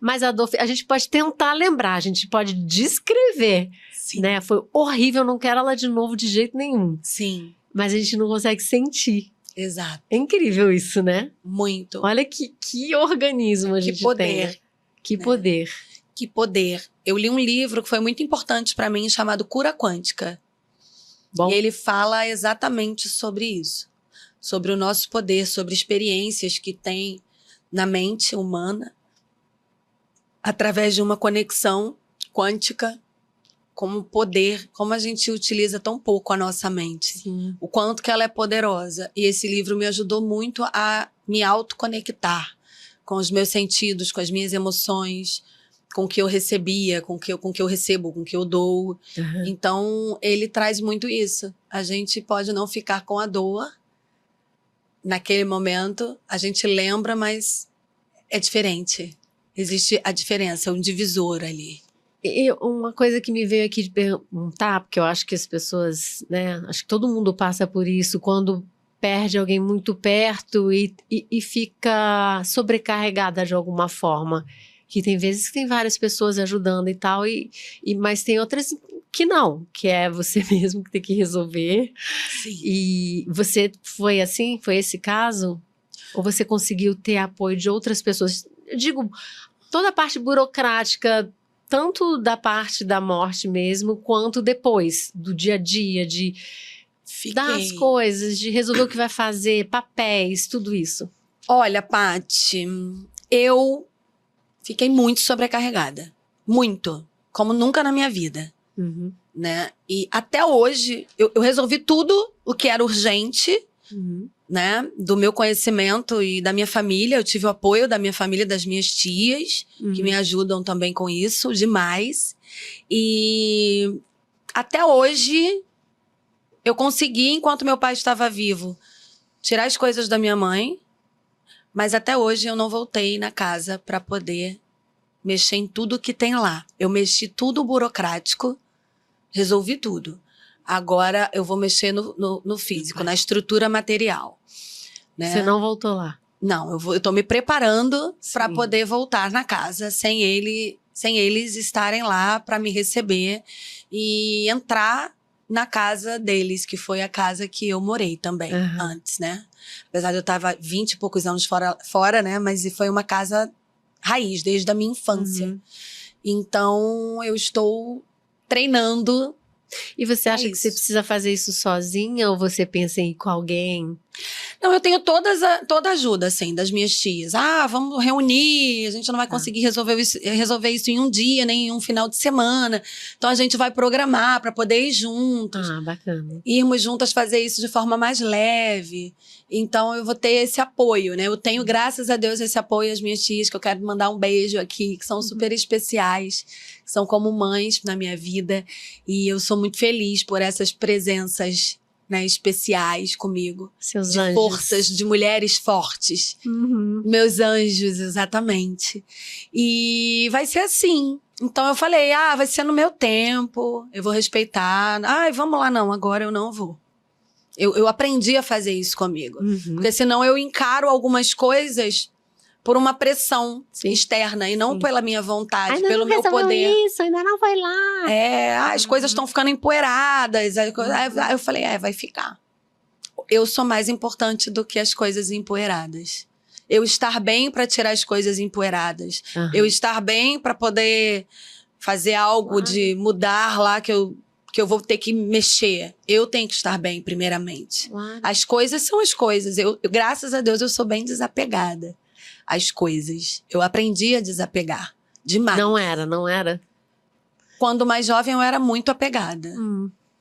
Mas a dor, a gente pode tentar lembrar, a gente pode descrever, Sim. né? Foi horrível, não quero ela de novo de jeito nenhum. Sim. Mas a gente não consegue sentir. Exato. É incrível isso, né? Muito. Olha que organismo a Que gente poder. tem. Né? Que né? poder. Que poder. Eu li um livro que foi muito importante para mim, chamado Cura Quântica. Bom, E ele fala exatamente sobre isso. Sobre o nosso poder, sobre experiências que tem na mente humana através de uma conexão quântica, como poder, como a gente utiliza tão pouco a nossa mente. sim. O quanto que ela é poderosa. E esse livro me ajudou muito a me autoconectar com os meus sentidos, com as minhas emoções, com o que eu recebia, com o que eu recebo, com o que eu dou. Uhum. Então, ele traz muito isso. A gente pode não ficar com a dor naquele momento, a gente lembra, mas é diferente. Existe a diferença, um divisor ali. E uma coisa que me veio aqui de perguntar, porque eu acho que as pessoas, né, acho que todo mundo passa por isso, quando perde alguém muito perto e fica sobrecarregada de alguma forma. Que tem vezes que tem várias pessoas ajudando e tal, mas tem outras que não, que é você mesmo que tem que resolver. Sim. E você foi assim? Foi esse caso? Ou você conseguiu ter apoio de outras pessoas? Eu digo, toda a parte burocrática, tanto da parte da morte mesmo, quanto depois, do dia a dia, de dar as coisas, de resolver o que vai fazer, papéis, tudo isso. Olha, Paty, eu fiquei muito sobrecarregada. Muito. Como nunca na minha vida. Uhum. Né? E até hoje, eu resolvi tudo o que era urgente, né? Do meu conhecimento e da minha família. Eu tive o apoio da minha família, das minhas tias, que me ajudam também com isso, demais. E até hoje, eu consegui, enquanto meu pai estava vivo, tirar as coisas da minha mãe, mas até hoje eu não voltei na casa para poder mexer em tudo que tem lá. Eu mexi tudo burocrático, resolvi tudo. Agora eu vou mexer no físico, na estrutura material. Né? Você não voltou lá? Não, eu tô me preparando para poder voltar na casa sem eles estarem lá para me receber e entrar na casa deles, que foi a casa que eu morei também antes, né? Apesar de eu estar 20 e poucos anos fora, né? Mas foi uma casa raiz, desde a minha infância. Então, eu estou treinando. E você acha que você precisa fazer isso sozinha ou você pensa em ir com alguém? Não, eu tenho toda a ajuda, assim, das minhas tias. Ah, vamos reunir, a gente não vai conseguir resolver isso em um dia, nem em um final de semana. Então, a gente vai programar para poder ir juntos. Ah, bacana. Irmos juntas fazer isso de forma mais leve. Então, eu vou ter esse apoio, né? Eu tenho, graças a Deus, esse apoio às minhas tias, que eu quero mandar um beijo aqui, que são super especiais, que são como mães na minha vida. E eu sou muito feliz por essas presenças, né, especiais comigo. Seus de anjos. Forças, de mulheres fortes. Meus anjos, exatamente. E vai ser assim. Então eu falei, vai ser no meu tempo, eu vou respeitar. Vamos lá, não, agora eu não vou. Eu aprendi a fazer isso comigo. Porque senão eu encaro algumas coisas por uma pressão externa e não pela minha vontade, ainda pelo não meu poder. Isso, ainda não foi lá. As coisas estão ficando empoeiradas. Aí eu falei, vai ficar. Eu sou mais importante do que as coisas empoeiradas. Eu estar bem para tirar as coisas empoeiradas. Eu estar bem para poder fazer algo de mudar lá que eu vou ter que mexer. Eu tenho que estar bem, primeiramente. As coisas são as coisas. Graças a Deus, eu sou bem desapegada às coisas. Eu aprendi a desapegar. Demais. Não era? Quando mais jovem, eu era muito apegada.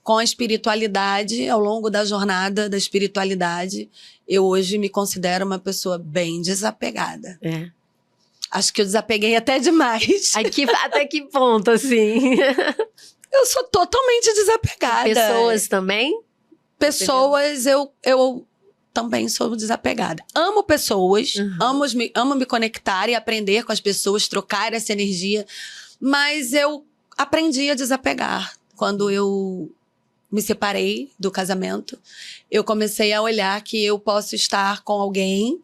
Com a espiritualidade, ao longo da jornada da espiritualidade, eu hoje me considero uma pessoa bem desapegada. Acho que eu desapeguei até demais. Até que ponto, assim? Eu sou totalmente desapegada. Pessoas também? Pessoas, eu também sou desapegada. Amo pessoas, amo me conectar e aprender com as pessoas, trocar essa energia. Mas eu aprendi a desapegar. Quando eu me separei do casamento, eu comecei a olhar que eu posso estar com alguém,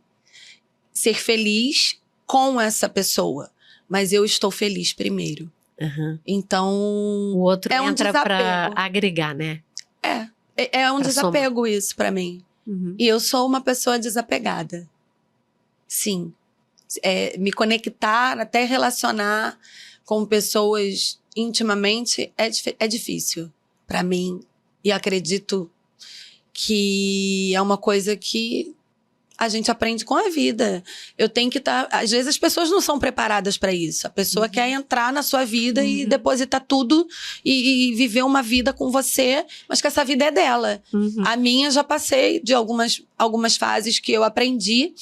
ser feliz com essa pessoa. Mas eu estou feliz primeiro. Então, o outro entra pra agregar, né? É um desapego isso pra mim. E eu sou uma pessoa desapegada. Sim. Me conectar, até relacionar com pessoas intimamente é difícil pra mim. E acredito que é uma coisa que a gente aprende com a vida. Eu tenho que estar... Às vezes as pessoas não são preparadas para isso. A pessoa quer entrar na sua vida e depositar tudo e viver uma vida com você, mas que essa vida é dela. A minha, já passei de algumas fases que eu aprendi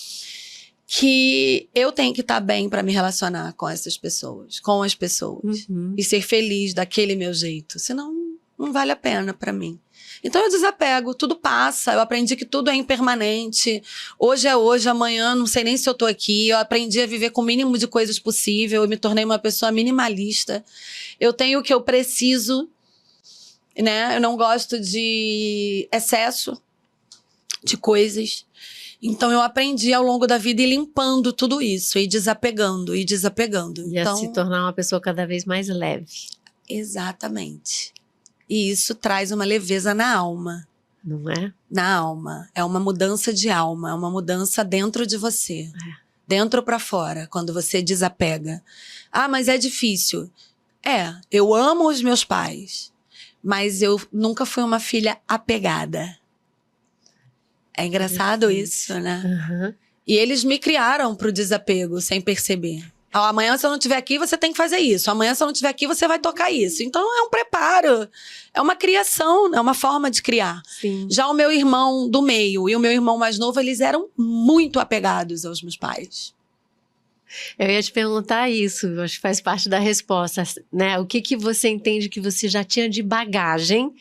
que eu tenho que estar bem para me relacionar com essas pessoas, com as pessoas. E ser feliz daquele meu jeito. Senão, não vale a pena para mim. Então eu desapego, tudo passa, eu aprendi que tudo é impermanente, hoje é hoje, amanhã não sei nem se eu tô aqui, eu aprendi a viver com o mínimo de coisas possível, eu me tornei uma pessoa minimalista, eu tenho o que eu preciso, né, eu não gosto de excesso de coisas, então eu aprendi ao longo da vida ir limpando tudo isso, e desapegando, e desapegando. E a se tornar uma pessoa cada vez mais leve. Exatamente. E isso traz uma leveza na alma. Não é? Na alma. É uma mudança de alma. É uma mudança dentro de você. Dentro pra fora, quando você desapega. Ah, mas é difícil. Eu amo os meus pais. Mas eu nunca fui uma filha apegada. É engraçado isso, né? E eles me criaram pro desapego, sem perceber. Amanhã, se eu não estiver aqui, você tem que fazer isso. Amanhã, se eu não estiver aqui, você vai tocar isso. Então, é um preparo. É uma criação, é uma forma de criar. Sim. Já o meu irmão do meio e o meu irmão mais novo, eles eram muito apegados aos meus pais. Eu ia te perguntar isso, acho que faz parte da resposta, né? O que você entende que você já tinha de bagagem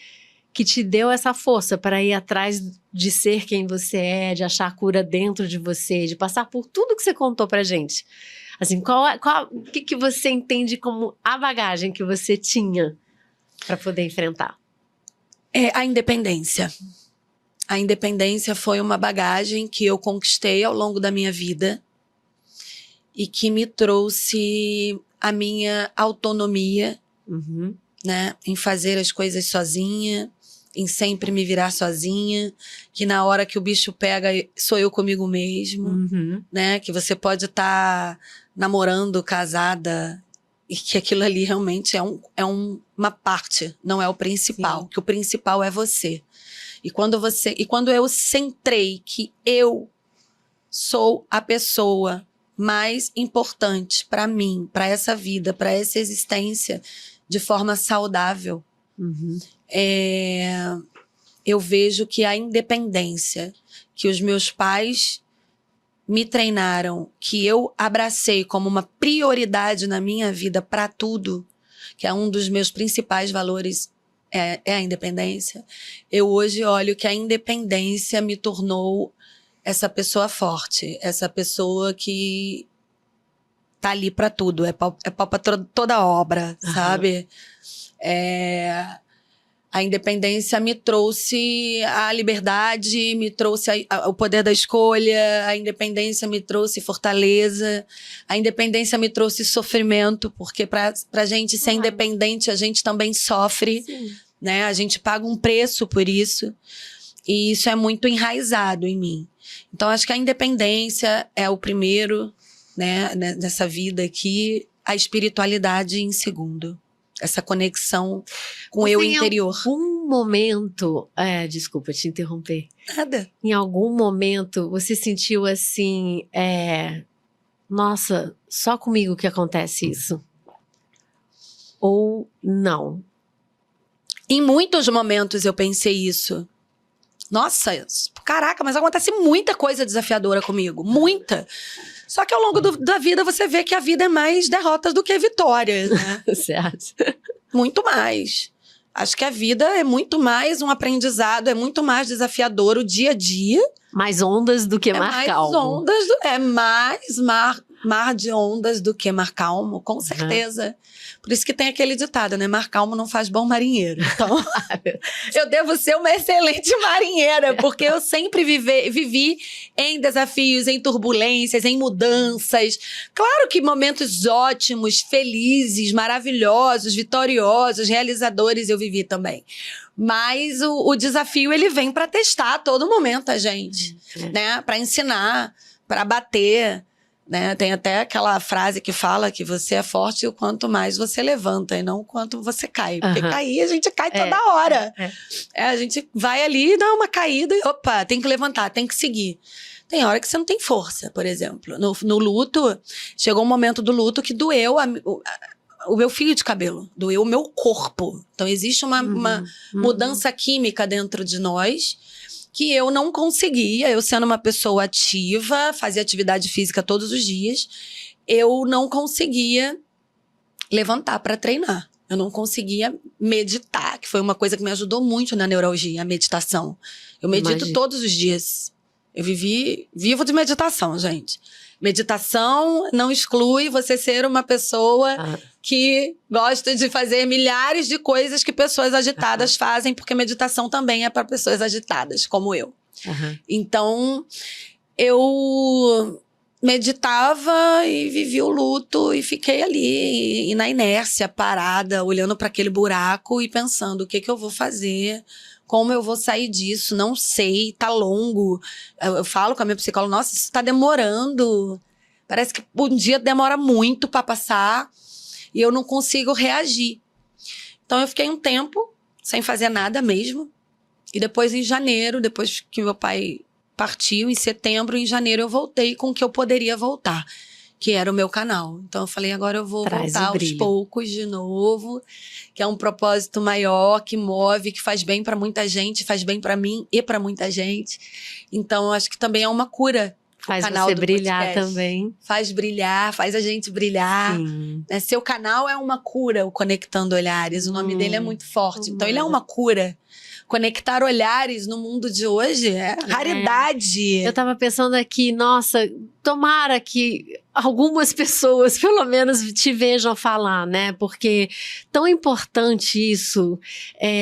que te deu essa força para ir atrás de ser quem você é, de achar cura dentro de você, de passar por tudo que você contou pra gente? Assim, o que você entende como a bagagem que você tinha para poder enfrentar? A independência. A independência foi uma bagagem que eu conquistei ao longo da minha vida e que me trouxe a minha autonomia, né? Em fazer as coisas sozinha, em sempre me virar sozinha, que na hora que o bicho pega, sou eu comigo mesmo, né? Que você pode estar namorando, casada, e que aquilo ali realmente é uma parte, não é o principal. Sim. Que o principal é você. E quando eu centrei que eu sou a pessoa mais importante para mim, para essa vida, para essa existência, de forma saudável, eu vejo que a independência que os meus pais me treinaram, que eu abracei como uma prioridade na minha vida para tudo, que é um dos meus principais valores, é a independência. Eu hoje olho que a independência me tornou essa pessoa forte, essa pessoa que tá ali para tudo, é pau pra toda obra, sabe? A independência me trouxe a liberdade, me trouxe o poder da escolha, a independência me trouxe fortaleza, a independência me trouxe sofrimento, porque pra gente ser independente, a gente também sofre, né? A gente paga um preço por isso, e isso é muito enraizado em mim. Então, acho que a independência é o primeiro, né, nessa vida aqui, a espiritualidade em segundo. Essa conexão com o eu interior. Em algum momento... desculpa te interromper. Nada. Em algum momento, você sentiu assim... nossa, só comigo que acontece isso? Ou não? Em muitos momentos eu pensei isso. Nossa, caraca, mas acontece muita coisa desafiadora comigo. Muita. Só que ao longo da vida você vê que a vida é mais derrotas do que vitórias, né? Você acha? Muito mais. Acho que a vida é muito mais um aprendizado, é muito mais desafiador o dia a dia. Mais ondas do que mar calmo. É mais mar de ondas do que mar calmo, com certeza. Por isso que tem aquele ditado, né? Mar calmo não faz bom marinheiro. Então, eu devo ser uma excelente marinheira, porque eu sempre vivi em desafios, em turbulências, em mudanças. Claro que momentos ótimos, felizes, maravilhosos, vitoriosos, realizadores eu vivi também. Mas o desafio, ele vem para testar a todo momento a gente, né? Para ensinar, para bater, né? Tem até aquela frase que fala que você é forte o quanto mais você levanta e não o quanto você cai. Porque cair, a gente cai toda hora. A gente vai ali, dá uma caída e opa, tem que levantar, tem que seguir. Tem hora que você não tem força, por exemplo. No luto, chegou um momento do luto que doeu o meu fio de cabelo, doeu o meu corpo. Então, existe uma mudança química dentro de nós que eu não conseguia. Eu sendo uma pessoa ativa, fazia atividade física todos os dias, eu não conseguia levantar para treinar. Eu não conseguia meditar, que foi uma coisa que me ajudou muito na neuralgia, a meditação. Eu medito todos os dias. Eu vivo de meditação, gente. Meditação não exclui você ser uma pessoa que gosta de fazer milhares de coisas que pessoas agitadas fazem, porque meditação também é para pessoas agitadas, como eu. Então, eu meditava e vivi o luto e fiquei ali, e na inércia, parada, olhando para aquele buraco e pensando, o que eu vou fazer? Como eu vou sair disso? Não sei, tá longo. Eu falo com a minha psicóloga, nossa, isso tá demorando. Parece que um dia demora muito para passar e eu não consigo reagir. Então eu fiquei um tempo sem fazer nada mesmo. E depois em janeiro, depois que meu pai partiu, em setembro, em janeiro eu voltei com o que eu poderia voltar, que era o meu canal. Então eu falei, agora eu vou voltar aos poucos de novo, que é um propósito maior, que move, que faz bem para muita gente, faz bem para mim e para muita gente. Então eu acho que também é uma cura. Faz você brilhar também. Faz brilhar, faz a gente brilhar. Né? Seu canal é uma cura, o Conectando Olhares. O nome dele é muito forte. Então ele é uma cura. Conectar olhares no mundo de hoje é raridade. Eu tava pensando aqui, nossa, tomara que algumas pessoas, pelo menos, te vejam falar, né? Porque tão importante isso,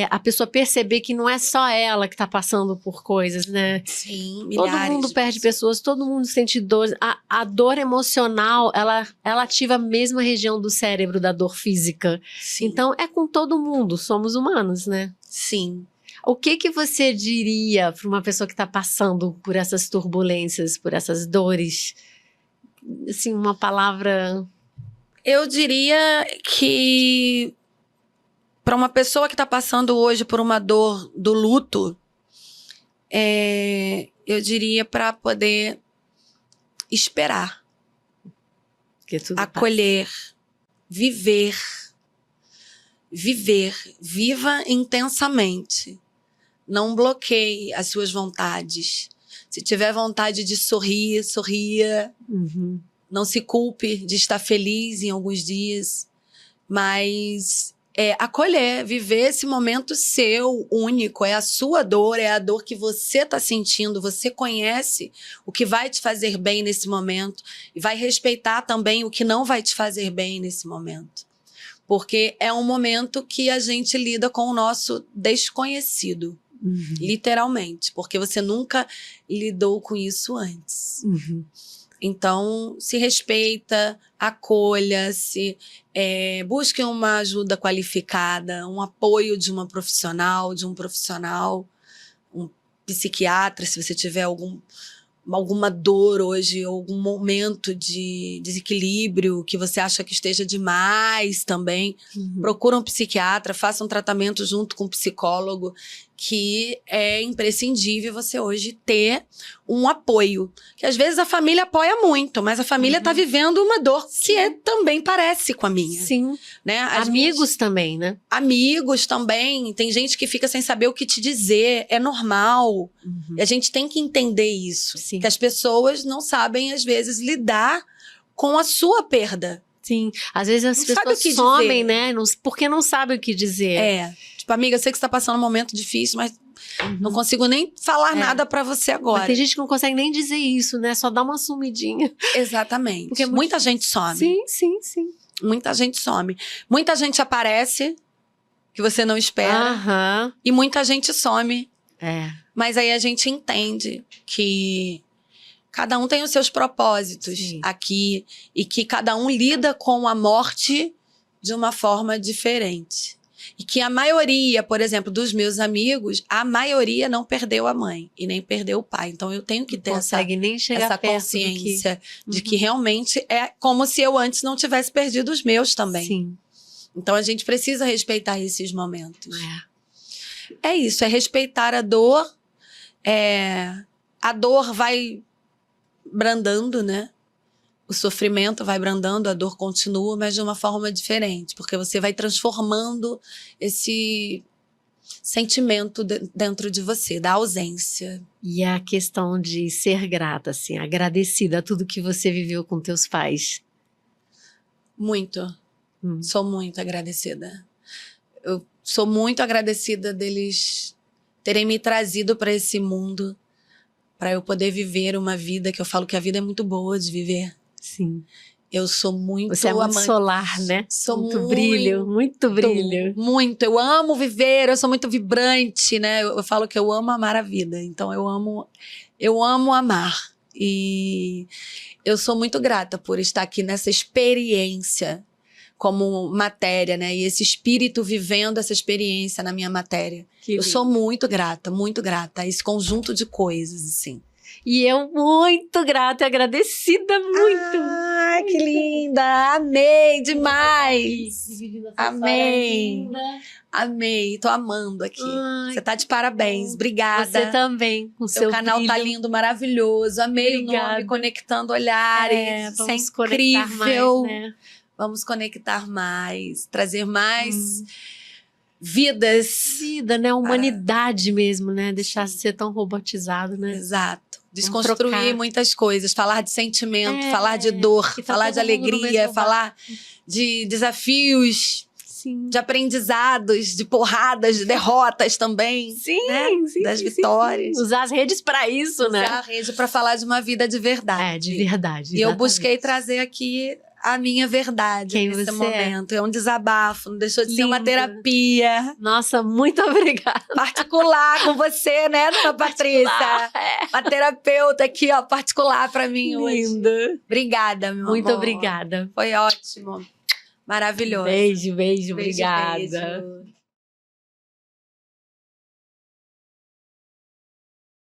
a pessoa perceber que não é só ela que tá passando por coisas, né? Sim, milhares. Todo mundo perde pessoas, todo mundo sente dor. A dor emocional, ela ativa a mesma região do cérebro da dor física. Sim. Então, é com todo mundo, somos humanos, né? Sim. O que você diria para uma pessoa que está passando por essas turbulências, por essas dores? Assim, uma palavra... Eu diria que para uma pessoa que está passando hoje por uma dor do luto, eu diria para poder esperar, acolher, viver, viva intensamente. Não bloqueie as suas vontades. Se tiver vontade de sorrir, sorria. Não se culpe de estar feliz em alguns dias. Mas acolher, viver esse momento seu, único. É a sua dor, é a dor que você está sentindo. Você conhece o que vai te fazer bem nesse momento. E vai respeitar também o que não vai te fazer bem nesse momento. Porque é um momento que a gente lida com o nosso desconhecido. Literalmente, porque você nunca lidou com isso antes. Então, se respeita, acolha-se, busque uma ajuda qualificada, um apoio de uma profissional, de um profissional, um psiquiatra, se você tiver alguma dor hoje, algum momento de desequilíbrio que você acha que esteja demais também, procura um psiquiatra, faça um tratamento junto com um psicólogo, que é imprescindível você hoje ter um apoio. Que às vezes a família apoia muito, mas a família tá vivendo uma dor que também parece com a minha. Sim. Né? Amigos também, né? Amigos também. Tem gente que fica sem saber o que te dizer. É normal. E a gente tem que entender isso. Sim. Que as pessoas não sabem, às vezes, lidar com a sua perda. Sim. Às vezes as Não sabe pessoas o que somem, dizer. né? Porque não sabem o que dizer. Tipo, amiga, eu sei que você tá passando um momento difícil, mas não consigo nem falar nada pra você agora. Mas tem gente que não consegue nem dizer isso, né? Só dá uma sumidinha. Exatamente. Porque é muito muita gente some. Sim, sim, sim. Muita gente some. Muita gente aparece, que você não espera. Aham. E muita gente some. É. Mas aí a gente entende que cada um tem os seus propósitos Sim. aqui. E que cada um lida com a morte de uma forma diferente. E que a maioria, por exemplo, dos meus amigos, a maioria não perdeu a mãe e nem perdeu o pai. Então eu tenho que ter Consegue nem chegar essa perto consciência de que realmente é como se eu antes não tivesse perdido os meus também. Sim. Então a gente precisa respeitar esses momentos. É. É isso, é respeitar a dor. A dor vai brandando, né? O sofrimento vai brandando, a dor continua, mas de uma forma diferente. Porque você vai transformando esse sentimento dentro de você, da ausência. E a questão de ser grata, assim, agradecida a tudo que você viveu com teus pais. Muito. Sou muito agradecida. Eu sou muito agradecida deles terem me trazido para esse mundo, para eu poder viver uma vida que eu falo que a vida é muito boa de viver. Sim. Eu sou muito Você é muito amante. solar, né? Sou muito brilho, muito brilho. Muito. Eu amo viver, eu sou muito vibrante, né? Eu falo que eu amo amar a vida. Então eu amo amar. E eu sou muito grata por estar aqui nessa experiência como matéria, né? E esse espírito vivendo essa experiência na minha matéria. Eu sou muito grata a esse conjunto de coisas, assim. E eu muito grata e agradecida, muito. Ai, que linda! Amei demais! Amei! Amei, tô amando aqui. Ai, você tá de parabéns, obrigada. Você também, com seu canal brilho. tá lindo, maravilhoso. Amei Obrigada. o nome, conectando olhares. Vamos isso é conectar incrível. mais, né? Vamos conectar mais, trazer mais vidas. Vida, né? Humanidade mesmo, né? Deixar de ser tão robotizado, né? Exato. Desconstruir trocar. muitas coisas, falar de sentimento, falar de dor, que tá falar de todo mundo no alegria, mesmo falar de desafios, Sim. de aprendizados, de porradas, de derrotas também. Sim, né? sim, Das sim, vitórias. sim. Usar as redes pra isso, né? Usar a rede para falar de uma vida de verdade. É, de verdade. E eu exatamente. busquei trazer aqui a minha verdade Quem nesse você momento. É um desabafo, não deixou de ser uma Linda. terapia Nossa, muito obrigada. particular com você, né, dona Patrícia? Uma terapeuta aqui, ó, particular para mim hoje. Linda. Obrigada, meu Muito amor. obrigada. Foi ótimo. Maravilhoso. Beijo, Beijo, obrigada. beijo.